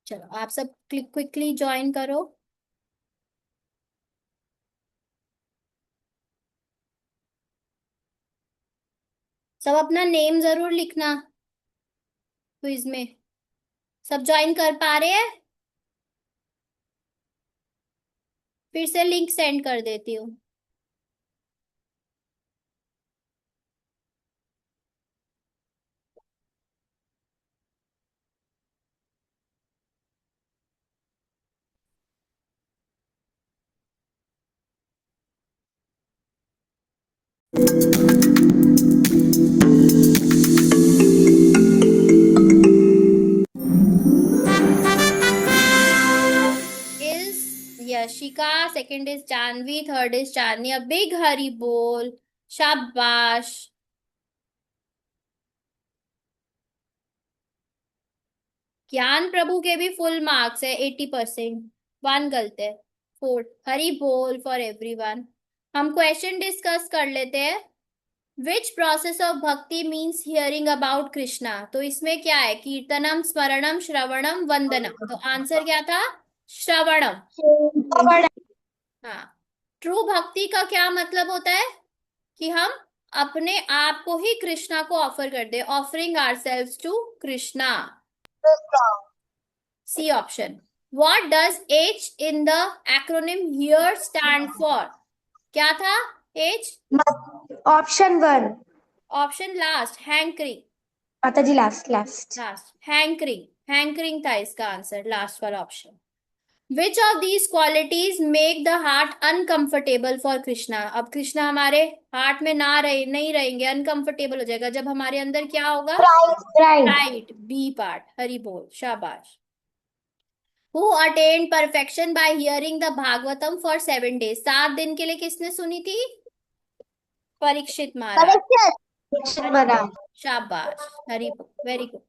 चलो आप सब क्विकली ज्वाइन करो। सब अपना नेम जरूर लिखना क्विज में। सब ज्वाइन कर पा रहे हैं? फिर से लिंक सेंड कर देती हूँ। Is Yashika, second is Janvi, third is Chandni. अब बिग हरी बोल, शाबाश। ज्ञान प्रभु के भी फुल मार्क्स है, 80%, वन गलत है, फोर। हरी बोल फॉर एवरीवन। हम क्वेश्चन डिस्कस कर लेते हैं। विच प्रोसेस ऑफ भक्ति मीन्स हियरिंग अबाउट कृष्णा? तो इसमें क्या है, कीर्तनम, स्मरणम, श्रवणम, वंदनम। तो आंसर क्या था? श्रवणम। हाँ। ट्रू भक्ति का क्या मतलब होता है? कि हम अपने आप को ही कृष्णा को ऑफर कर दे, offering ourselves to Krishna. C option. What does H in the acronym HERE stand for? क्या था H? Option 1 option last, hankering. माता जी लास्ट लास्ट हैंकरिंग था इसका आंसर, लास्ट वाला option. Which of these qualities make the heart uncomfortable for Krishna? अब कृष्णा हमारे हार्ट में नहीं रहेंगे, अनकंफर्टेबल हो जाएगा जब हमारे अंदर क्या होगा? Pride right, B part. Hari बोल, शाबाश। Who attained perfection by hearing the Bhagavatam for 7 days? 7 दिन के लिए किसने सुनी थी? परीक्षित महाराज। परीक्षित महाराज। शाबाश, हरि बोल, वेरी गुड।